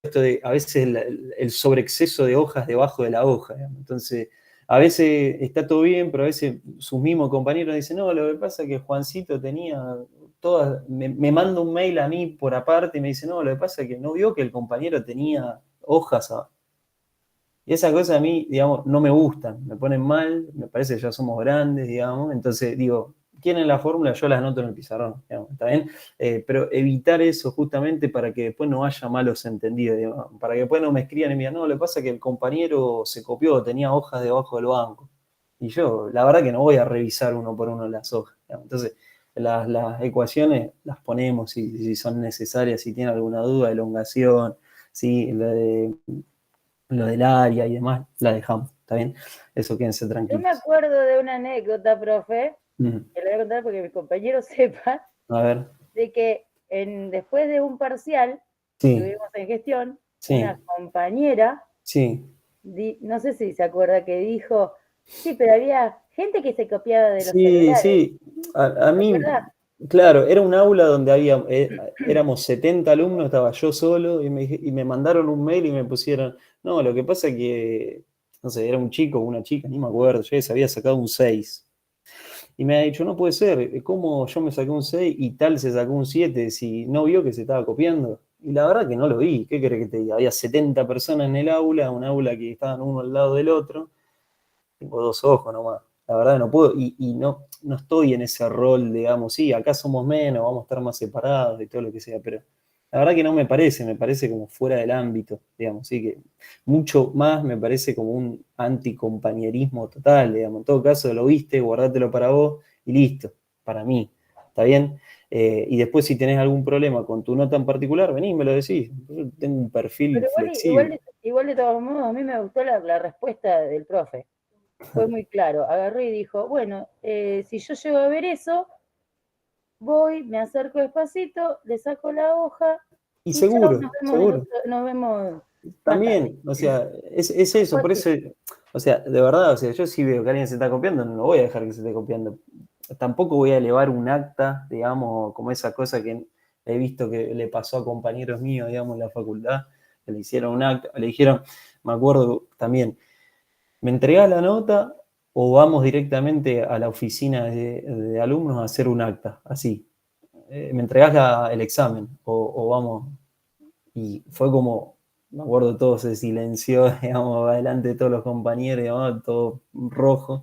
esto de a veces el sobreexceso de hojas debajo de la hoja, digamos. Entonces, a veces está todo bien, pero a veces sus mismos compañeros dicen, no, lo que pasa es que Juancito tenía todas, me manda un mail a mí por aparte y me dice, no, lo que pasa es que no vio que el compañero tenía hojas. Y esas cosas a mí, digamos, no me gustan, me ponen mal, me parece que ya somos grandes, digamos, entonces digo, ¿quieren la fórmula? Yo las anoto en el pizarrón, digamos, ¿está bien? Pero evitar eso justamente para que después no haya malos entendidos, digamos, para que después no me escriban y me digan, no, lo que pasa es que el compañero se copió, tenía hojas debajo del banco. Y yo, la verdad que no voy a revisar uno por uno las hojas, digamos. Entonces, las ecuaciones las ponemos si son necesarias, si tienen alguna duda, elongación, ¿sí? Lo del área y demás, la dejamos, ¿está bien? Eso quédense Yo tranquilos. me acuerdo de una anécdota, profe, Mm. que le voy a contar porque mis compañeros sepan, A ver, de que después de un parcial que sí, tuvimos en gestión, sí, una compañera, sí, no sé si se acuerda, que dijo, sí, pero había gente que se copiaba de los sí, celulares, sí. A ¿te mí, acuerdas? claro, era un aula donde éramos 70 alumnos, estaba yo solo y me mandaron un mail y me pusieron, no, lo que pasa es que, no sé, era un chico o una chica, ni me acuerdo, yo se había sacado un 6. Y me ha dicho, no puede ser, ¿cómo yo me saqué un 6 y tal se sacó un 7 si no vio que se estaba copiando? Y la verdad que no lo vi, ¿qué querés que te diga? Había 70 personas en el aula, un aula que estaban uno al lado del otro, tengo dos ojos nomás, la verdad que no puedo, y no estoy en ese rol, digamos, sí, acá somos menos, vamos a estar más separados y todo lo que sea, pero la verdad que no me parece como fuera del ámbito, digamos, sí, que mucho más me parece como un anticompañerismo total, digamos, en todo caso lo viste, guardátelo para vos y listo, para mí, ¿está bien? Y después si tenés algún problema con tu nota en particular, vení, me lo decís, yo tengo un perfil Pero flexible. igual de todos modos, a mí me gustó la respuesta del profe. Fue muy claro. Agarró y dijo, bueno, si yo llego a ver eso, voy, me acerco despacito, le saco la hoja Y y chao, seguro, seguro. nos vemos más tarde. También, o sea, es eso, por eso, o sea, de verdad, o sea, yo si veo que alguien se está copiando, no voy a dejar que se esté copiando. Tampoco voy a elevar un acta, digamos, como esa cosa que he visto que le pasó a compañeros míos, digamos, en la facultad, que le hicieron un acta, le dijeron, me acuerdo también, ¿me entregás la nota o vamos directamente a la oficina de alumnos a hacer un acta? Así. ¿Me entregás el examen o vamos? Y fue como, me acuerdo, todo se silenció, digamos, adelante de todos los compañeros, digamos, todo rojo.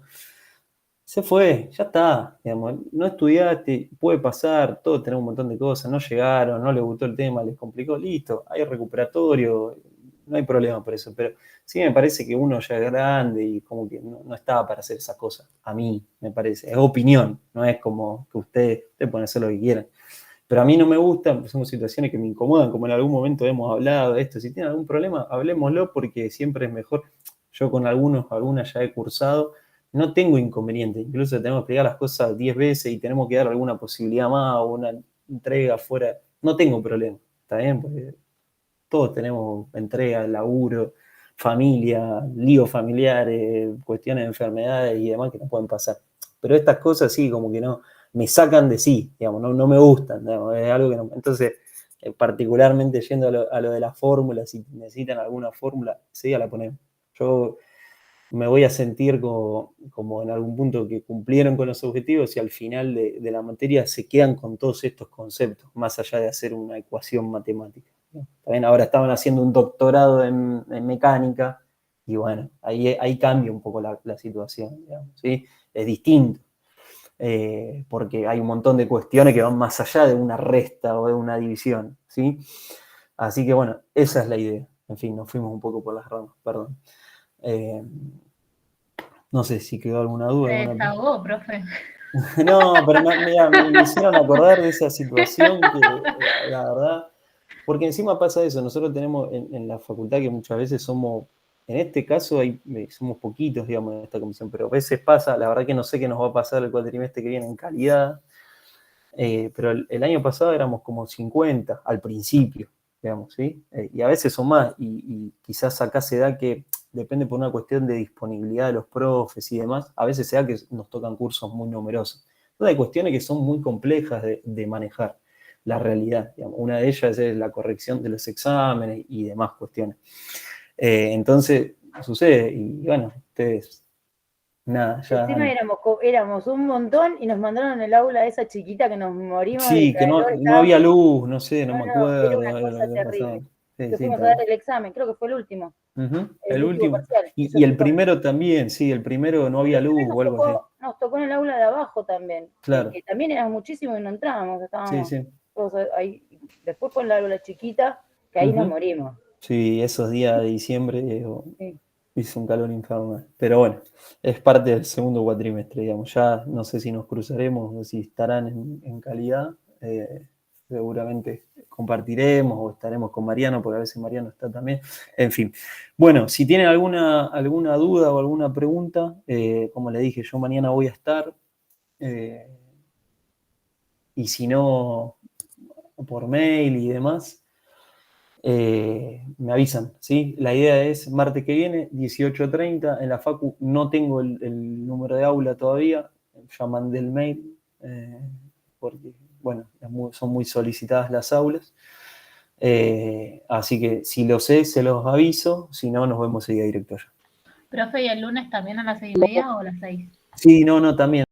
Se fue, ya está, digamos, no estudiaste, puede pasar, todos tenemos un montón de cosas, no llegaron, no les gustó el tema, les complicó, listo, hay recuperatorio, no hay problema por eso, pero sí me parece que uno ya es grande y como que no estaba para hacer esas cosas, a mí me parece, es opinión, no es como que ustedes pueden hacer lo que quieran. Pero a mí no me gustan, son situaciones que me incomodan, como en algún momento hemos hablado de esto. Si tienen algún problema, hablemoslo porque siempre es mejor. Yo con algunas ya he cursado, no tengo inconveniente. Incluso tenemos que explicar las cosas 10 veces y tenemos que dar alguna posibilidad más o una entrega fuera. No tengo problema, ¿está bien? Porque todos tenemos entrega, laburo, familia, líos familiares, cuestiones de enfermedades y demás que nos pueden pasar. Pero estas cosas sí, como que no, me sacan de sí, digamos, no me gustan, digamos, es algo que no. Entonces, particularmente yendo a lo de las fórmulas, si necesitan alguna fórmula, sí, la ponemos. Yo me voy a sentir como en algún punto que cumplieron con los objetivos y al final de la materia se quedan con todos estos conceptos, más allá de hacer una ecuación matemática. También ahora estaban haciendo un doctorado en mecánica y bueno, ahí cambia un poco la situación, digamos, ¿sí? Es distinto, porque hay un montón de cuestiones que van más allá de una resta o de una división, ¿sí? Así que bueno, esa es la idea. En fin, nos fuimos un poco por las ramas, perdón. No sé si quedó alguna duda. Se desahogó, profe. No, pero me hicieron acordar de esa situación que la verdad Porque encima pasa eso, nosotros tenemos en la facultad que muchas veces somos, en este caso somos poquitos, digamos, en esta comisión, pero a veces pasa, la verdad que no sé qué nos va a pasar el cuatrimestre que viene en calidad, pero el año pasado éramos como 50 al principio, digamos, ¿sí? Y a veces son más, y quizás acá se da que, depende por una cuestión de disponibilidad de los profes y demás, a veces se da que nos tocan cursos muy numerosos. Entonces hay cuestiones que son muy complejas de manejar la realidad, digamos. Una de ellas es la corrección de los exámenes y demás cuestiones. Entonces, sucede, y bueno, ustedes, nada, ya... Encima éramos un montón y nos mandaron en el aula esa chiquita que nos morimos Sí, de que calor. no había luz, no sé, no me Era acuerdo. una cosa terrible. Sí, Que sí, fuimos a tal. dar el examen, creo que fue el último. El último último. parcial. Y el primero también, sí, el primero no había luz o algo así. Nos tocó en el aula de abajo también. Claro. Que también éramos muchísimos y no entrábamos, Sí, estábamos sí. todos ahí. Después fue en la aula chiquita, que ahí nos morimos. Sí, esos días de diciembre Sí. hizo un calor infernal. Pero bueno, es parte del segundo cuatrimestre, digamos. Ya no sé si nos cruzaremos o si estarán en calidad. Seguramente compartiremos o estaremos con Mariano, porque a veces Mariano está también. En fin. Bueno, si tienen alguna duda o alguna pregunta, como le dije, yo mañana voy a estar. Y si no, por mail y demás, me avisan, ¿sí? La idea es martes que viene, 18:30, en la facu no tengo el número de aula todavía, ya mandé el mail, porque, bueno, son muy solicitadas las aulas, así que si lo sé, se los aviso, si no, nos vemos el día directo ya. Profe, ¿y el lunes también a las 6:30 o a las 6? Sí, no, también.